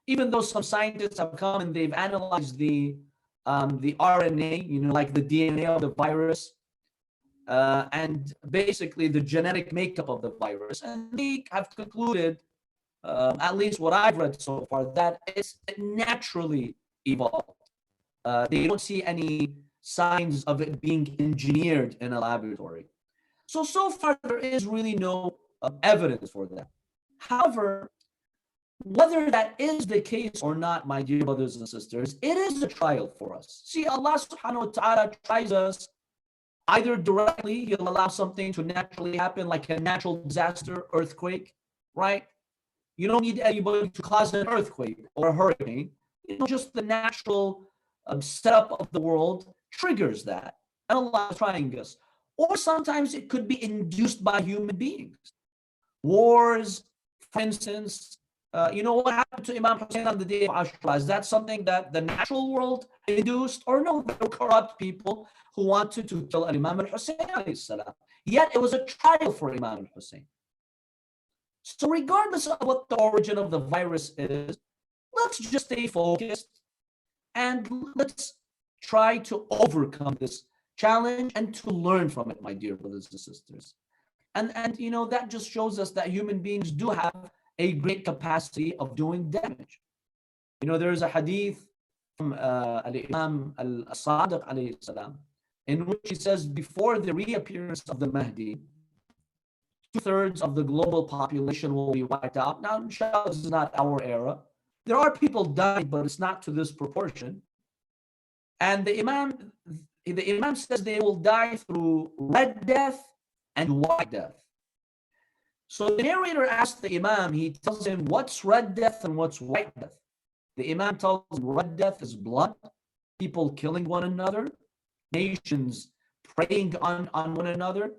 even though some scientists have come and they've analyzed the RNA, like the DNA of the virus, and basically the genetic makeup of the virus, and they have concluded, at least what I've read so far, that it naturally evolved. They don't see any signs of it being engineered in a laboratory. So far, there is really no evidence for that. However, whether that is the case or not, my dear brothers and sisters, it is a trial for us. See, Allah subhanahu wa ta'ala tries us either directly, He'll allow something to naturally happen, like a natural disaster, earthquake, right? You don't need anybody to cause an earthquake or a hurricane. Just the natural setup of the world triggers that. And Allah is trying us. Or sometimes it could be induced by human beings. Wars, for instance, what happened to Imam Hussain on the day of Ashura? Is that something that the natural world induced? Or no, there were corrupt people who wanted to kill Imam Hussain alayhi salam. Yet it was a trial for Imam Hussain. So regardless of what the origin of the virus is, let's just stay focused and let's try to overcome this challenge and to learn from it, my dear brothers and sisters. And that just shows us that human beings do have a great capacity of doing damage. There is a hadith from Imam al-Sadiq alayhi salam, in which he says, before the reappearance of the Mahdi, 2/3 of the global population will be wiped out. Now, inshallah, this is not our era. There are people dying, but it's not to this proportion. And the Imam says they will die through red death and white death. So the narrator asks the Imam, he tells him, what's red death and what's white death? The Imam tells him red death is blood, people killing one another, nations preying on one another,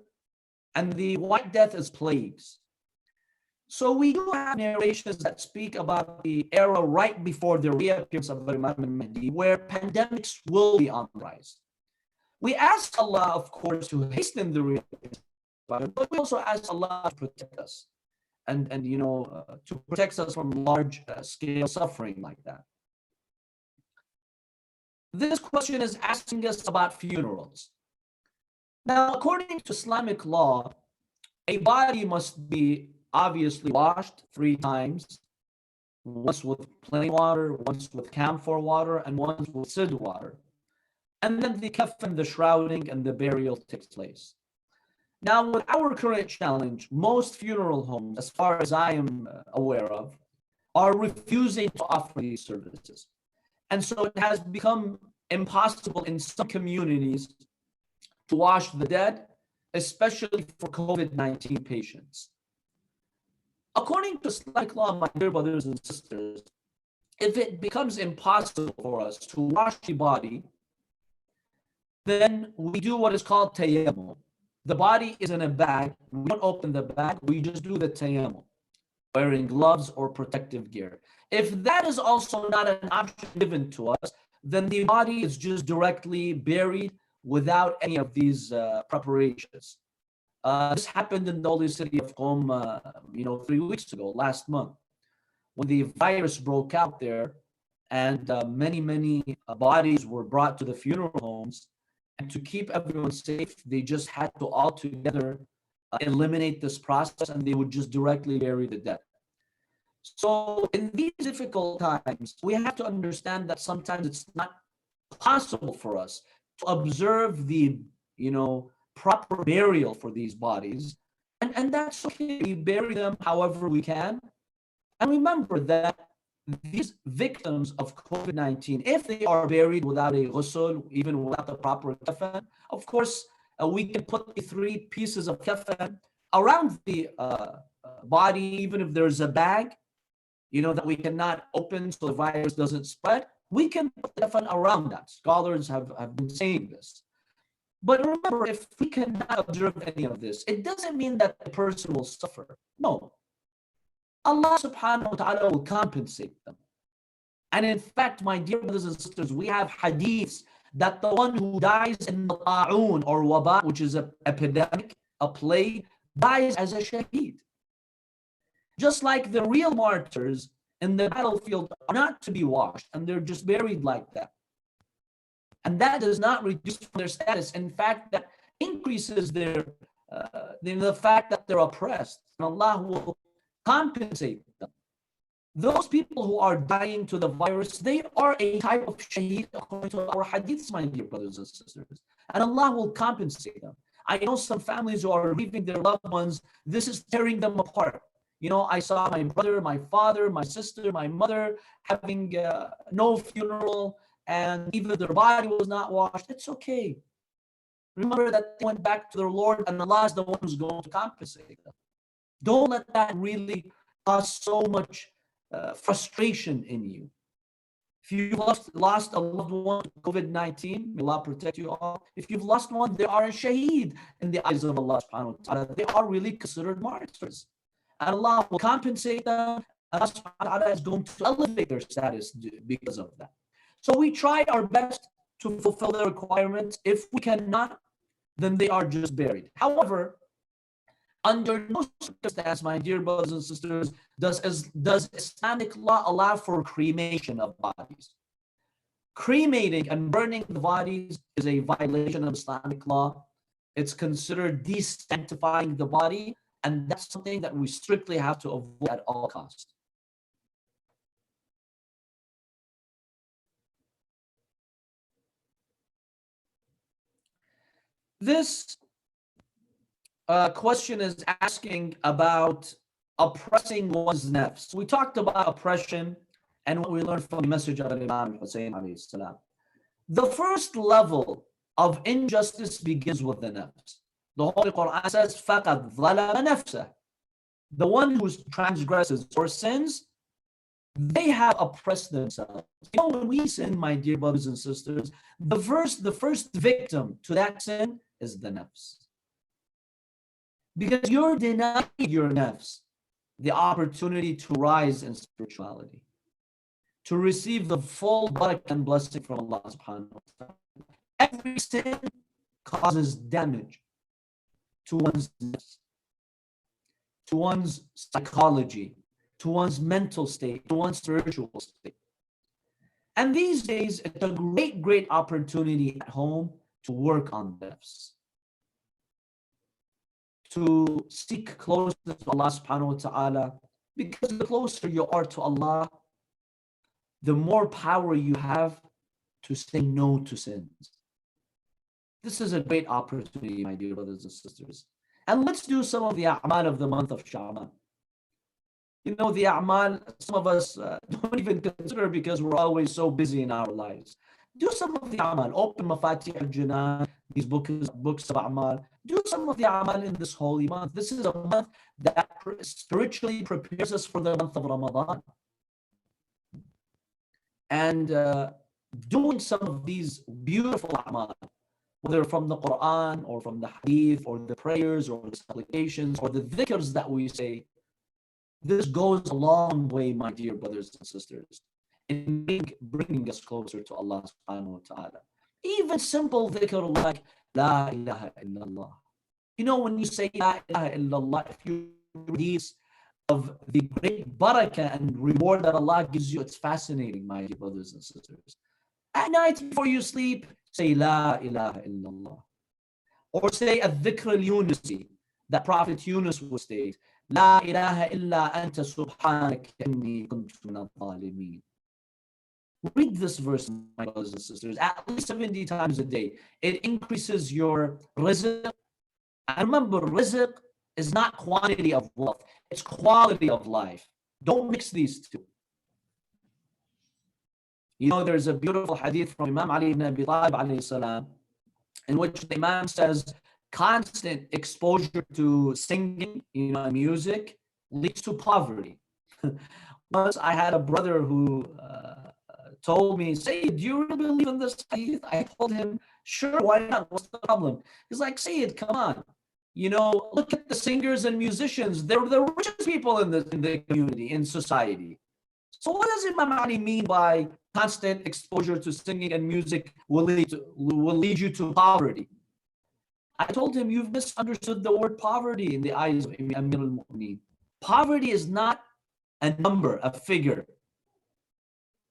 and the white death is plagues. So we do have narrations that speak about the era right before the reappearance of Imam al-Mahdi, where pandemics will be on the rise. We ask Allah, of course, to hasten the reappearance, but we also ask Allah to protect us and to protect us from large scale suffering like that. This question is asking us about funerals. Now, according to Islamic law, a body must be obviously washed 3 times, once with plain water, once with camphor water, and once with sid water. And then the kafan, the shrouding, and the burial takes place. Now, with our current challenge, most funeral homes, as far as I am aware of, are refusing to offer these services. And so it has become impossible in some communities to wash the dead, especially for COVID-19 patients. According to Islamic law, my dear brothers and sisters, if it becomes impossible for us to wash the body, then we do what is called tayammum. The body is in a bag. We don't open the bag. We just do the tayammum, wearing gloves or protective gear. If that is also not an option given to us, then the body is just directly buried without any of these preparations. This happened in the holy city of Qom, 3 weeks ago, last month, when the virus broke out there, and many bodies were brought to the funeral homes. And to keep everyone safe, they just had to all together eliminate this process, and they would just directly bury the dead. So in these difficult times, we have to understand that sometimes it's not possible for us to observe the, proper burial for these bodies. And that's okay. We bury them however we can. And remember that these victims of COVID-19, if they are buried without a ghusl, even without the proper kafan, of course, we can put the three pieces of kafan around the body, even if there's a bag, that we cannot open so the virus doesn't spread. We can put the kafan around that. Scholars have been saying this. But remember, if we cannot observe any of this, it doesn't mean that the person will suffer. No. Allah subhanahu wa ta'ala will compensate them. And in fact, my dear brothers and sisters, we have hadiths that the one who dies in the ta'un or waba, which is an epidemic, a plague, dies as a shaheed. Just like the real martyrs in the battlefield are not to be washed, and they're just buried like that. And that does not reduce their status. In fact, that increases the fact that they're oppressed. And Allah will compensate them. Those people who are dying to the virus, they are a type of shaheed according to our hadiths, my dear brothers and sisters. And Allah will compensate them. I know some families who are leaving their loved ones, this is tearing them apart. I saw my brother, my father, my sister, my mother having no funeral, and even their body was not washed. It's okay. Remember that they went back to their Lord, and Allah is the one who's going to compensate them. Don't let that really cause so much frustration in you. If you've lost a loved one to COVID-19, may Allah protect you all. If you've lost one, they are a shaheed in the eyes of Allah subhanahu wa ta'ala. They are really considered martyrs. And Allah will compensate them. Allah subhanahu wa ta'ala is going to elevate their status because of that. So we try our best to fulfill their requirements. If we cannot, then they are just buried. However, under no circumstance, my dear brothers and sisters, does Islamic law allow for cremation of bodies. Cremating and burning the bodies is a violation of Islamic law. It's considered desanctifying the body, and that's something that we strictly have to avoid at all costs. This question is asking about oppressing one's nafs. We talked about oppression and what we learned from the message of Imam Hussain alayhi salam. The first level of injustice begins with the nafs. The Holy Quran says, فَقَدْ ظَلَمَ نَفْسَهُ. The one who transgresses or sins, they have oppressed themselves. When we sin, my dear brothers and sisters, the first victim to that sin is the nafs. Because you're denying your nafs the opportunity to rise in spirituality, to receive the full barakah and blessing from Allah subhanahu wa ta'ala. Every sin causes damage to one's nafs, to one's psychology, to one's mental state, to one's spiritual state. And these days, it's a great opportunity at home to work on nafs, to seek closeness to Allah subhanahu wa ta'ala, because the closer you are to Allah, the more power you have to say no to sins. This is a great opportunity, my dear brothers and sisters. And let's do some of the a'mal of the month of Sha'ban. The a'mal, some of us don't even consider because we're always so busy in our lives. Do some of the a'mal. Open Mafatih al-Jinan, these books of a'mal. Do some of the a'mal in this holy month. This is a month that spiritually prepares us for the month of Ramadan. And doing some of these beautiful a'mal, whether from the Quran or from the hadith or the prayers or the supplications or the dhikrs that we say, this goes a long way, my dear brothers and sisters, in bringing us closer to Allah subhanahu wa ta'ala. Even simple dhikr like La ilaha illallah. When you say La ilaha illallah, if you read these of the great barakah and reward that Allah gives you, it's fascinating, my dear brothers and sisters. At night before you sleep, say La ilaha illallah. Or say a dhikr al-Yunusi, that Prophet Yunus would state. لا إله إلا أنت سبحانك إني كنت من الظالمين. Read this verse, my brothers and sisters, at least 70 times a day. It increases your rizq. And remember, rizq is not quantity of wealth, it's quality of life. Don't mix these two. You know, there's a beautiful hadith from Imam Ali ibn Abi Talib alayhi salam, in which the Imam says constant exposure to singing, music leads to poverty. Once I had a brother who told me, Sayyid, do you really believe in this hadith? I told him, sure, why not? What's the problem? He's like, Sayyid, come on. Look at the singers and musicians. They're the richest people in the community, in society. So what does Imam Ali mean by constant exposure to singing and music will lead you to poverty? I told him, you've misunderstood the word poverty in the eyes of Amir al-Mu'mineen. Poverty is not a number, a figure.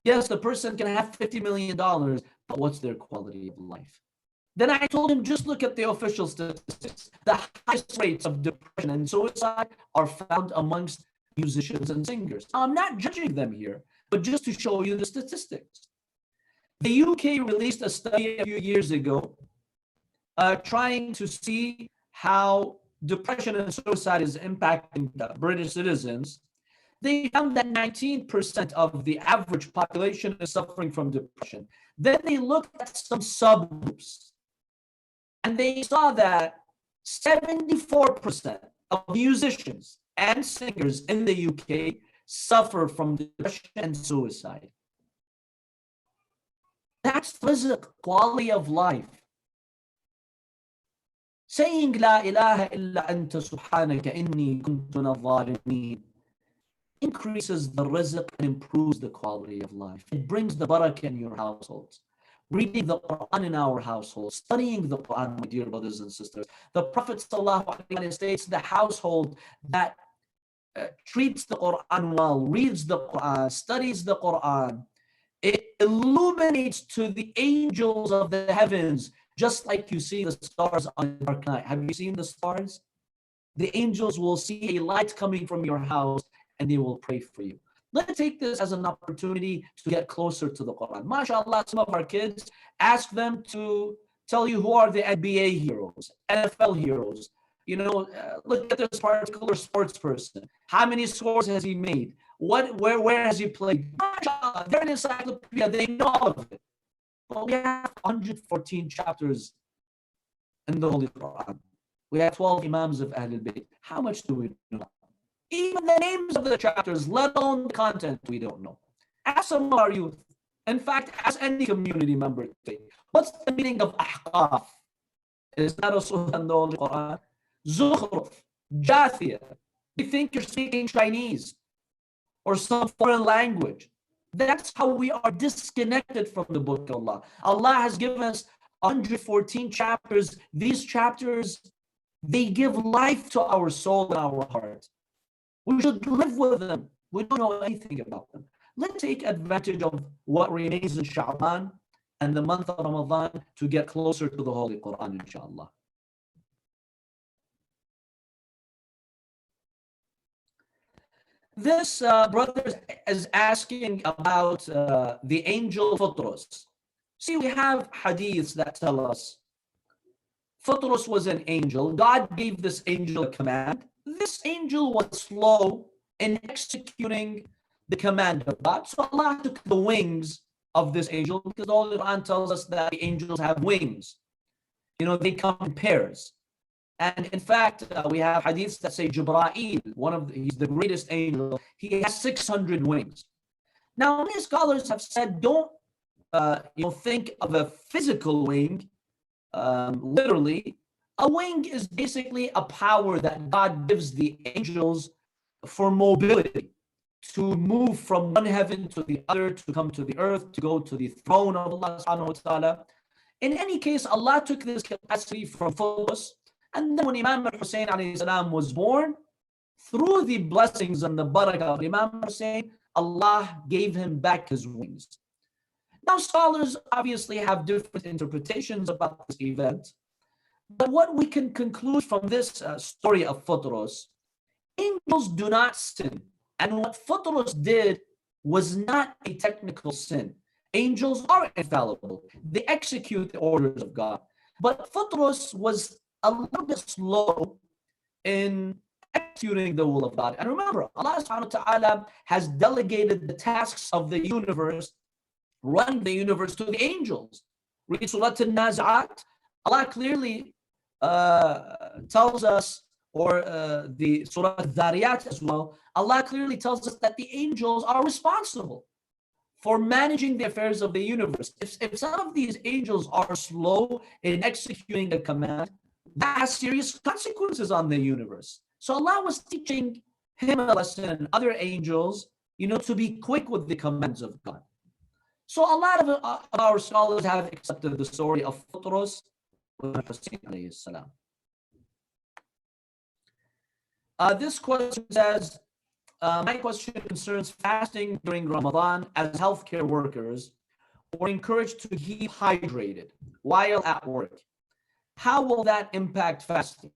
Yes, the person can have $50 million, but what's their quality of life? Then I told him, just look at the official statistics. The highest rates of depression and suicide are found amongst musicians and singers. Now, I'm not judging them here, but just to show you the statistics. The UK released a study a few years ago trying to see how depression and suicide is impacting British citizens. They found that 19% of the average population is suffering from depression. Then they looked at some subgroups, and they saw that 74% of musicians and singers in the UK suffer from depression and suicide. That's rizq, quality of life. Saying La ilaha illa anta subhanaka inni kuntu min al-zalimin increases the rizq and improves the quality of life. It brings the barakah in your households. Reading the Quran in our household, studying the Quran, my dear brothers and sisters. The Prophet ﷺ states the household that treats the Quran well, reads the Quran, studies the Quran, it illuminates to the angels of the heavens, just like you see the stars on a dark night. Have you seen the stars? The angels will see a light coming from your house and they will pray for you. Let's take this as an opportunity to get closer to the Quran. MashaAllah, some of our kids, ask them to tell you who are the NBA heroes, NFL heroes. Look at this particular sports person. How many scores has he made? Where has he played? MashaAllah, they're an encyclopedia. They know all of it. But we have 114 chapters in the Holy Quran. We have 12 Imams of Ahlul Bayt. How much do we know? Even the names of the chapters, let alone the content, we don't know. Ask some of our youth. In fact, ask any community member today. What's the meaning of ahqaf? Is that also in the Holy Quran? Zukhruf, Jathia. You think you're speaking Chinese or some foreign language. That's how we are disconnected from the book of Allah. Allah has given us 114 chapters. These chapters, they give life to our soul and our heart. We should live with them. We don't know anything about them. Let's take advantage of what remains in Sha'ban and the month of Ramadan to get closer to the Holy Quran, inshallah. This brother is asking about the angel Phutros. See, we have hadiths that tell us Phutros was an angel. God gave this angel a command. This angel was slow in executing the command of God. So Allah took the wings of this angel, because all the Quran tells us that the angels have wings. They come in pairs. And in fact, we have hadiths that say Jibra'il, he's the greatest angel, he has 600 wings. Now, many scholars have said, don't think of a physical wing, literally. A wing is basically a power that God gives the angels for mobility, to move from one heaven to the other, to come to the earth, to go to the throne of Allah subhanahu wa ta'ala. In any case, Allah took this capacity from Phutros, and then when Imam Hussain alayhi salam was born, through the blessings and the barakah of Imam Hussain, Allah gave him back his wings. Now, scholars obviously have different interpretations about this event, but what we can conclude from this story of Phutros, in Angels do not sin. And what Futrus did was not a technical sin. Angels are infallible. They execute the orders of God. But Futrus was a little bit slow in executing the will of God. And remember, Allah subhanahu wa ta'ala has delegated the tasks of the universe, running the universe, to the angels. Read Surah Al-Nazi'at. Allah clearly tells us, or the Surah Al-Dhariyat as well, Allah clearly tells us that the angels are responsible for managing the affairs of the universe. If some of these angels are slow in executing a command, that has serious consequences on the universe. So Allah was teaching him a lesson and other angels, to be quick with the commands of God. So a lot of our scholars have accepted the story of Futrus with Hussain alayhi salam. This question says, my question concerns fasting during Ramadan as healthcare workers or encouraged to keep hydrated while at work. How will that impact fasting?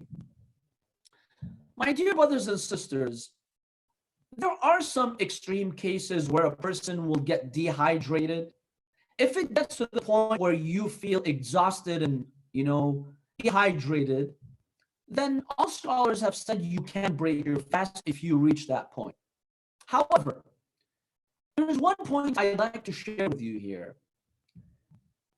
My dear brothers and sisters, there are some extreme cases where a person will get dehydrated. If it gets to the point where you feel exhausted and, dehydrated, then all scholars have said you can break your fast if you reach that point. However, there's one point I'd like to share with you here.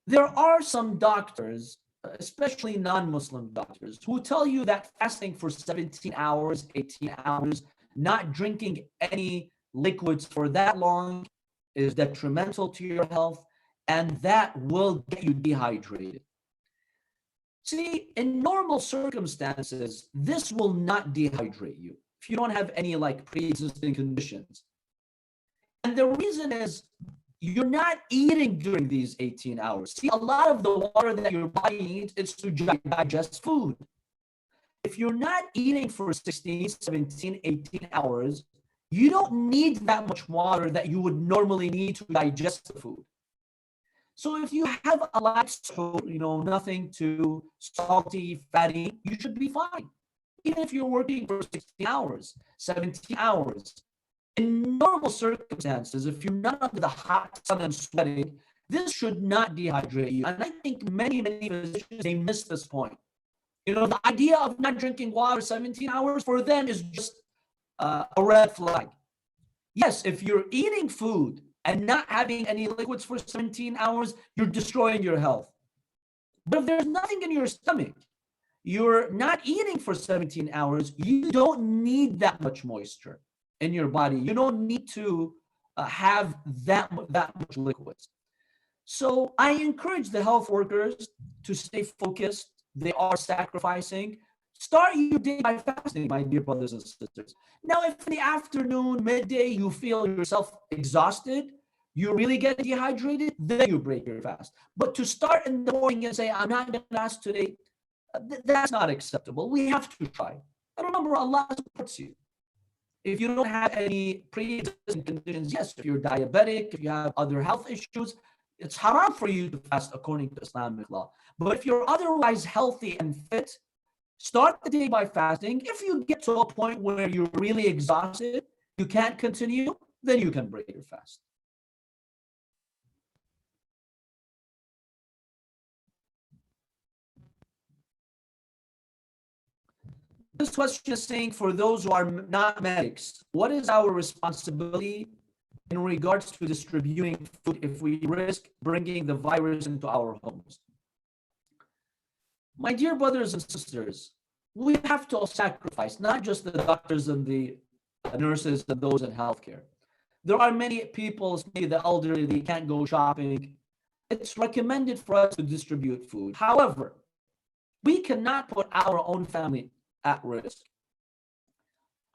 There are some doctors, especially non-Muslim doctors, who tell you that fasting for 17 hours, 18 hours, not drinking any liquids for that long is detrimental to your health, and that will get you dehydrated. See, in normal circumstances, this will not dehydrate you if you don't have any pre-existing conditions. And the reason is you're not eating during these 18 hours. See, a lot of the water that your body needs is to digest food. If you're not eating for 16, 17, 18 hours, you don't need that much water that you would normally need to digest the food. So if you have a light food, nothing too salty, fatty, you should be fine. Even if you're working for 16 hours, 17 hours. In normal circumstances, if you're not under the hot sun and sweating, this should not dehydrate you. And I think many physicians, they miss this point. The idea of not drinking water 17 hours for them is just a red flag. Yes, if you're eating food and not having any liquids for 17 hours, you're destroying your health. But if there's nothing in your stomach, you're not eating for 17 hours, you don't need that much moisture in your body. You don't need to have that much liquids. So I encourage the health workers to stay focused. They are sacrificing. Start your day by fasting, my dear brothers and sisters. Now, if in the afternoon, midday, you feel yourself exhausted, you really get dehydrated, then you break your fast. But to start in the morning and say, I'm not going to fast today, that's not acceptable. We have to try. And remember, Allah supports you. If you don't have any pre-existing conditions, yes, if you're diabetic, if you have other health issues, it's haram for you to fast according to Islamic law. But if you're otherwise healthy and fit, start the day by fasting. If you get to a point where you're really exhausted, you can't continue, then you can break your fast. This question is saying, for those who are not medics, what is our responsibility in regards to distributing food if we risk bringing the virus into our homes? My dear brothers and sisters, we have to sacrifice, not just the doctors and the nurses and those in healthcare. There are many people, maybe the elderly, they can't go shopping. It's recommended for us to distribute food. However, we cannot put our own family at risk.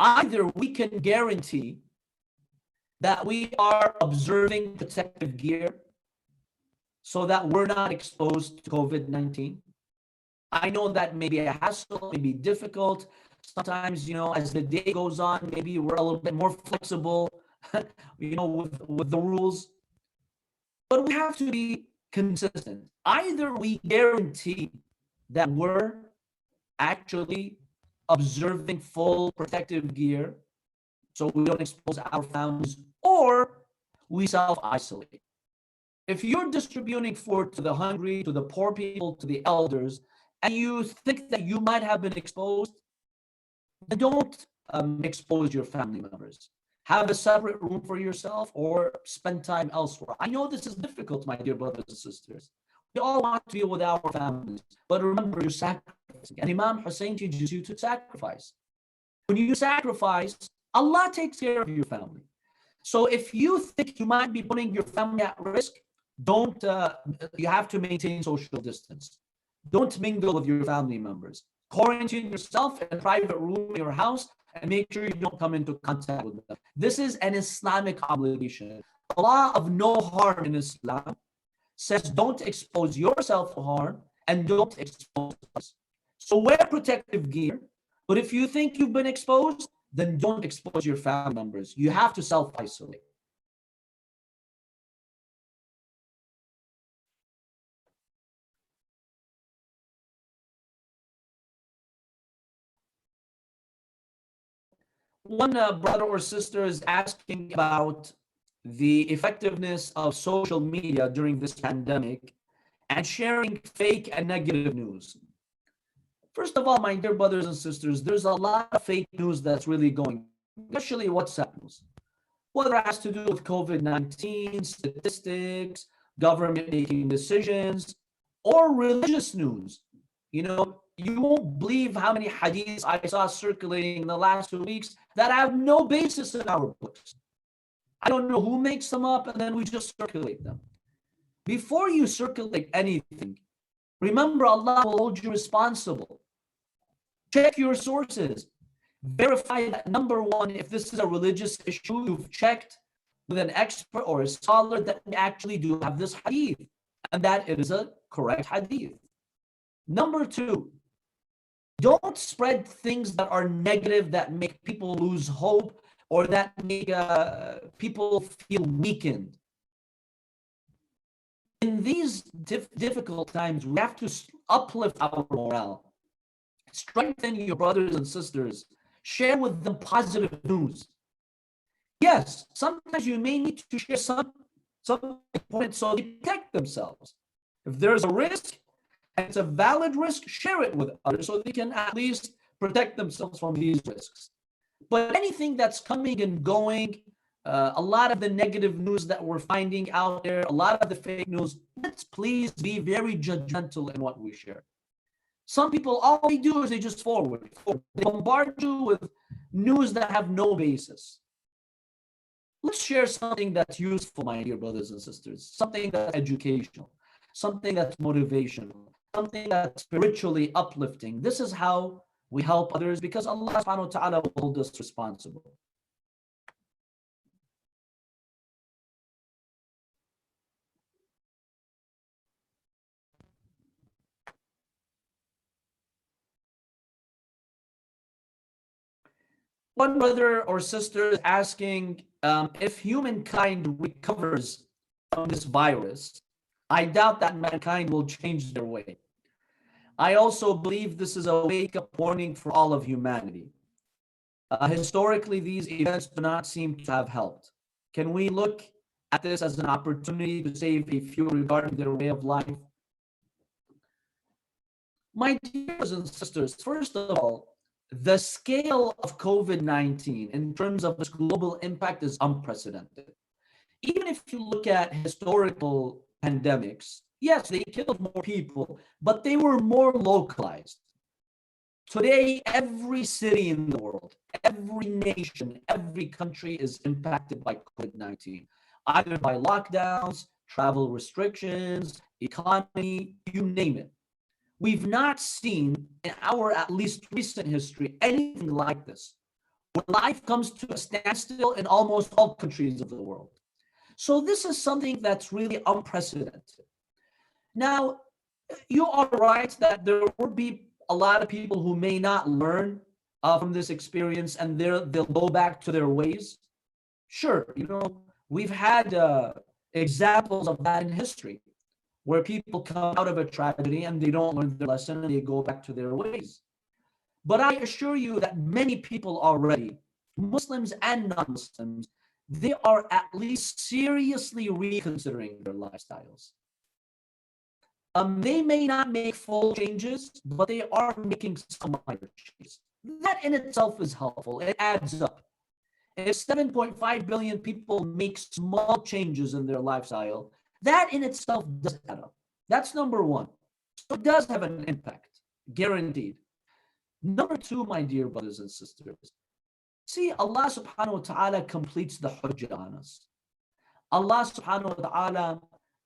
Either we can guarantee that we are observing protective gear so that we're not exposed to COVID-19. I know that may be a hassle, may be difficult. Sometimes, as the day goes on, maybe we're a little bit more flexible, with the rules. But we have to be consistent. Either we guarantee that we're actually observing full protective gear so we don't expose our families, or we self-isolate. If you're distributing food to the hungry, to the poor people, to the elders, and you think that you might have been exposed, then don't expose your family members. Have a separate room for yourself or spend time elsewhere. I know this is difficult, my dear brothers and sisters. We all want to be with our families, but remember, you're sacrificing. And Imam Hussain teaches you to sacrifice. When you sacrifice, Allah takes care of your family. So if you think you might be putting your family at risk, don't, you have to maintain social distance. Don't mingle with your family members. Quarantine yourself in a private room in your house and make sure you don't come into contact with them. This is an Islamic obligation. The law of no harm in Islam says don't expose yourself to harm and don't expose others. So wear protective gear, but if you think you've been exposed, then don't expose your family members. You have to self-isolate. One brother or sister is asking about the effectiveness of social media during this pandemic and sharing fake and negative news. First of all, my dear brothers and sisters, there's a lot of fake news that's really going, especially WhatsApp news, whether it has to do with COVID-19, statistics, government making decisions, or religious news. You know, you won't believe how many hadiths I saw circulating in the last 2 weeks that have no basis in our books. I don't know who makes them up, and then we just circulate them. Before you circulate anything, remember Allah will hold you responsible. Check your sources. Verify that, number one, if this is a religious issue, you've checked with an expert or a scholar that we actually do have this hadith and that it is a correct hadith. Number two, don't spread things that are negative, that make people lose hope or that make people feel weakened. In these difficult times, we have to uplift our morale. Strengthen your brothers and sisters. Share with them positive news. Yes, sometimes you may need to share some points so they protect themselves. If there's a risk and it's a valid risk, share it with others so they can at least protect themselves from these risks. But anything that's coming and going, a lot of the negative news that we're finding out there, a lot of the fake news, let's please be very judgmental in what we share. Some people, all they do is they just forward. They bombard you with news that have no basis. Let's share something that's useful, my dear brothers and sisters, something that's educational, something that's motivational, something that's spiritually uplifting. This is how we help others, because Allah subhanahu wa ta'ala will hold us responsible. One brother or sister is asking if humankind recovers from this virus. I doubt that mankind will change their way. I also believe this is a wake-up warning for all of humanity. Historically, these events do not seem to have helped. Can we look at this as an opportunity to save a few regarding their way of life? My dear brothers and sisters, first of all, the scale of COVID-19 in terms of its global impact is unprecedented. Even if you look at historical pandemics, yes, they killed more people, but they were more localized. Today, every city in the world, every nation, every country is impacted by COVID-19, either by lockdowns, travel restrictions, economy, you name it. We've not seen in our at least recent history anything like this, where life comes to a standstill in almost all countries of the world. So this is something that's really unprecedented. Now, you are right that there will be a lot of people who may not learn from this experience and they'll go back to their ways. Sure, we've had examples of that in history, where people come out of a tragedy and they don't learn their lesson and they go back to their ways. But I assure you that many people already Muslims and non-Muslims, they are at least seriously reconsidering their lifestyles. They may not make full changes, but they are making some minor changes. That in itself is helpful. It adds up. If 7.5 billion people make small changes in their lifestyle, that in itself does add up. That's number one. So it does have an impact, guaranteed. Number two, my dear brothers and sisters, see, Allah subhanahu wa ta'ala completes the hujjah on us. Allah subhanahu wa ta'ala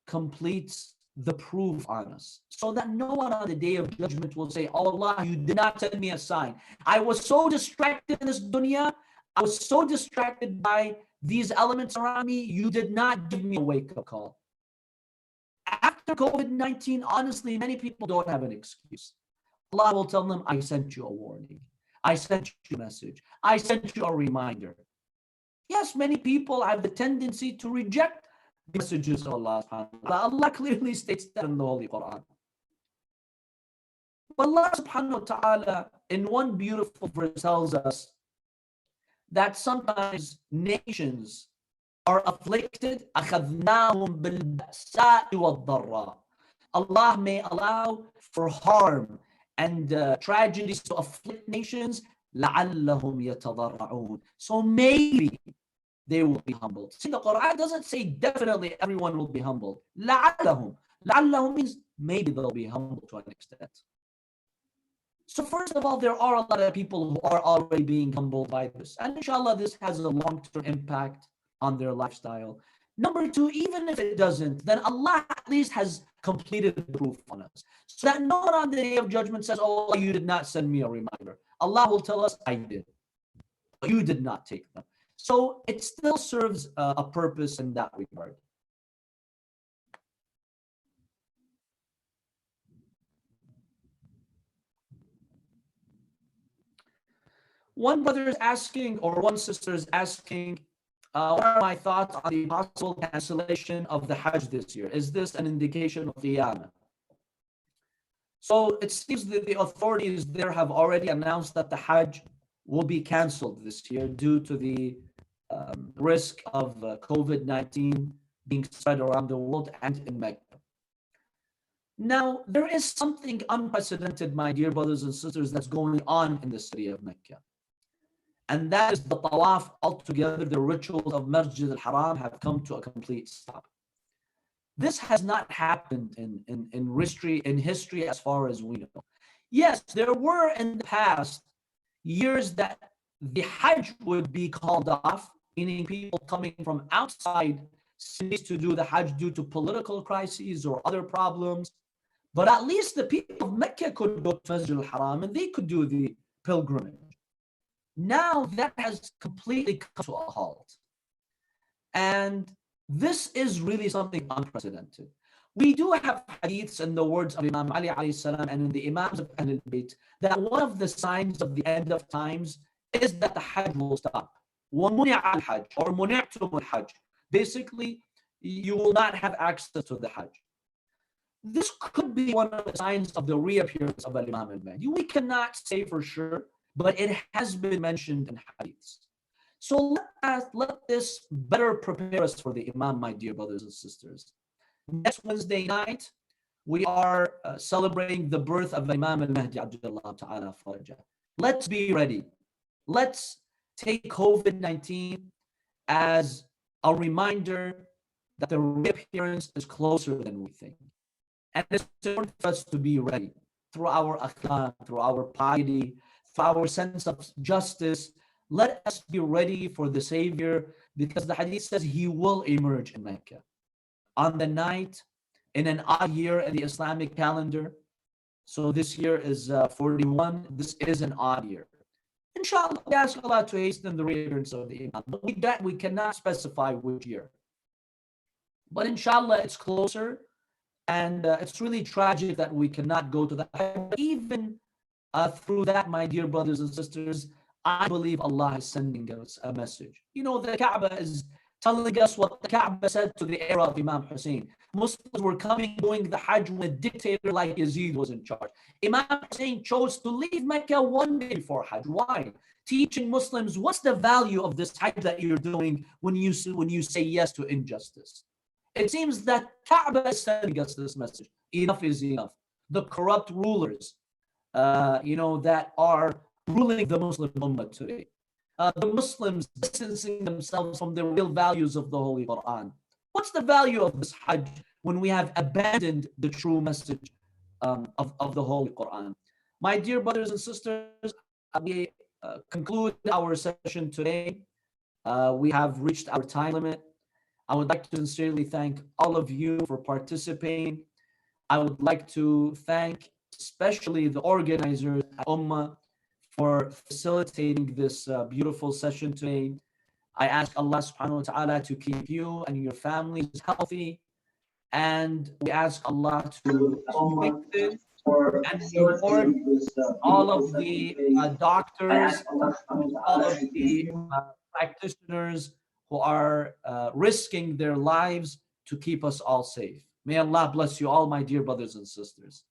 completes the proof on us, so that no one on the day of judgment will say, oh Allah, you did not send me a sign. I was so distracted in this dunya, I was so distracted by these elements around me, you did not give me a wake-up call. After COVID-19, honestly, many people don't have an excuse. Allah will tell them, I sent you a warning. I sent you a message. I sent you a reminder. Yes, many people have the tendency to reject the messages of Allah subhanahu wa ta'ala. Allah clearly states that in the Holy Quran. But Allah subhanahu wa ta'ala in one beautiful verse tells us that sometimes nations are afflicted. أَخَذْنَاهُمْ بِالْبَأْسَاءِ وَالضَّرَّاءِ. Allah may allow for harm and tragedies to afflict nations. لَعَلَّهُمْ يَتَضَرَّعُونَ. So maybe they will be humbled. See, the Quran doesn't say definitely everyone will be humbled. لَعَلَّهُمْ. لَعَلَّهُم means maybe they'll be humbled to an extent. So first of all, there are a lot of people who are already being humbled by this. And inshallah, this has a long-term impact on their lifestyle. Number two, even if it doesn't, then Allah at least has completed the proof on us. So that no one on the day of judgment says, oh, you did not send me a reminder. Allah will tell us, I did. But you did not take them. So it still serves a purpose in that regard. One brother is asking, or one sister is asking, what are my thoughts on the possible cancellation of the Hajj this year? Is this an indication of Qiyamah? So it seems that the authorities there have already announced that the Hajj will be canceled this year due to the risk of COVID-19 being spread around the world and in Mecca. Now, there is something unprecedented, my dear brothers and sisters, that's going on in the city of Mecca. And that is the tawaf altogether. The rituals of Masjid al-Haram have come to a complete stop. This has not happened in history as far as we know. Yes, there were in the past years that the Hajj would be called off, meaning people coming from outside cities to do the Hajj due to political crises or other problems. But at least the people of Mecca could go to Masjid al-Haram and they could do the pilgrimage. Now that has completely come to a halt. And this is really something unprecedented. We do have hadiths in the words of Imam Ali alayhi salam and in the Imams of Ahlul Bayt that one of the signs of the end of times is that the Hajj will stop. وَمُنِعَ الْحَجْ or مُنِعْتُمُ الْحَجْ. Basically, you will not have access to the Hajj. This could be one of the signs of the reappearance of Imam al-Mahdi. We cannot say for sure, but it has been mentioned in hadiths. So let this better prepare us for the Imam, my dear brothers and sisters. Next Wednesday night, we are celebrating the birth of Imam al-Mahdi Abdullah Ta'ala Faraja. Let's be ready. Let's take COVID-19 as a reminder that the reappearance is closer than we think. And it's important for us to be ready through our akhlaq, through our piety, through our sense of justice. Let us be ready for the Savior, because the hadith says he will emerge in Mecca on the night in an odd year in the Islamic calendar. So this year is 41. This is an odd year. Inshallah, we ask Allah to hasten the reappearance of the Imam. But we cannot specify which year. But inshallah, it's closer. And it's really tragic that we cannot go to that. But even through that, my dear brothers and sisters, I believe Allah is sending us a message. You know, the Kaaba is telling us what the Kaaba said to the era of Imam Hussain. Muslims were coming, doing the Hajj when a dictator like Yazid was in charge. Imam Hussain chose to leave Mecca one day before Hajj. Why? Teaching Muslims, what's the value of this Hajj that you're doing when you say yes to injustice? It seems that Kaaba is sending us this message. Enough is enough. The corrupt rulers, that are ruling the Muslim Ummah today. The Muslims distancing themselves from the real values of the Holy Quran. What's the value of this Hajj when we have abandoned the true message of the Holy Quran? My dear brothers and sisters, we conclude our session today. We have reached our time limit. I would like to sincerely thank all of you for participating. I would like to thank especially the organizers at Ummah for facilitating this beautiful session today. I ask Allah subhanahu wa ta'ala to keep you and your families healthy. And we ask Allah to strengthen and reward all of the doctors, all of the practitioners who are risking their lives to keep us all safe. May Allah bless you all, my dear brothers and sisters.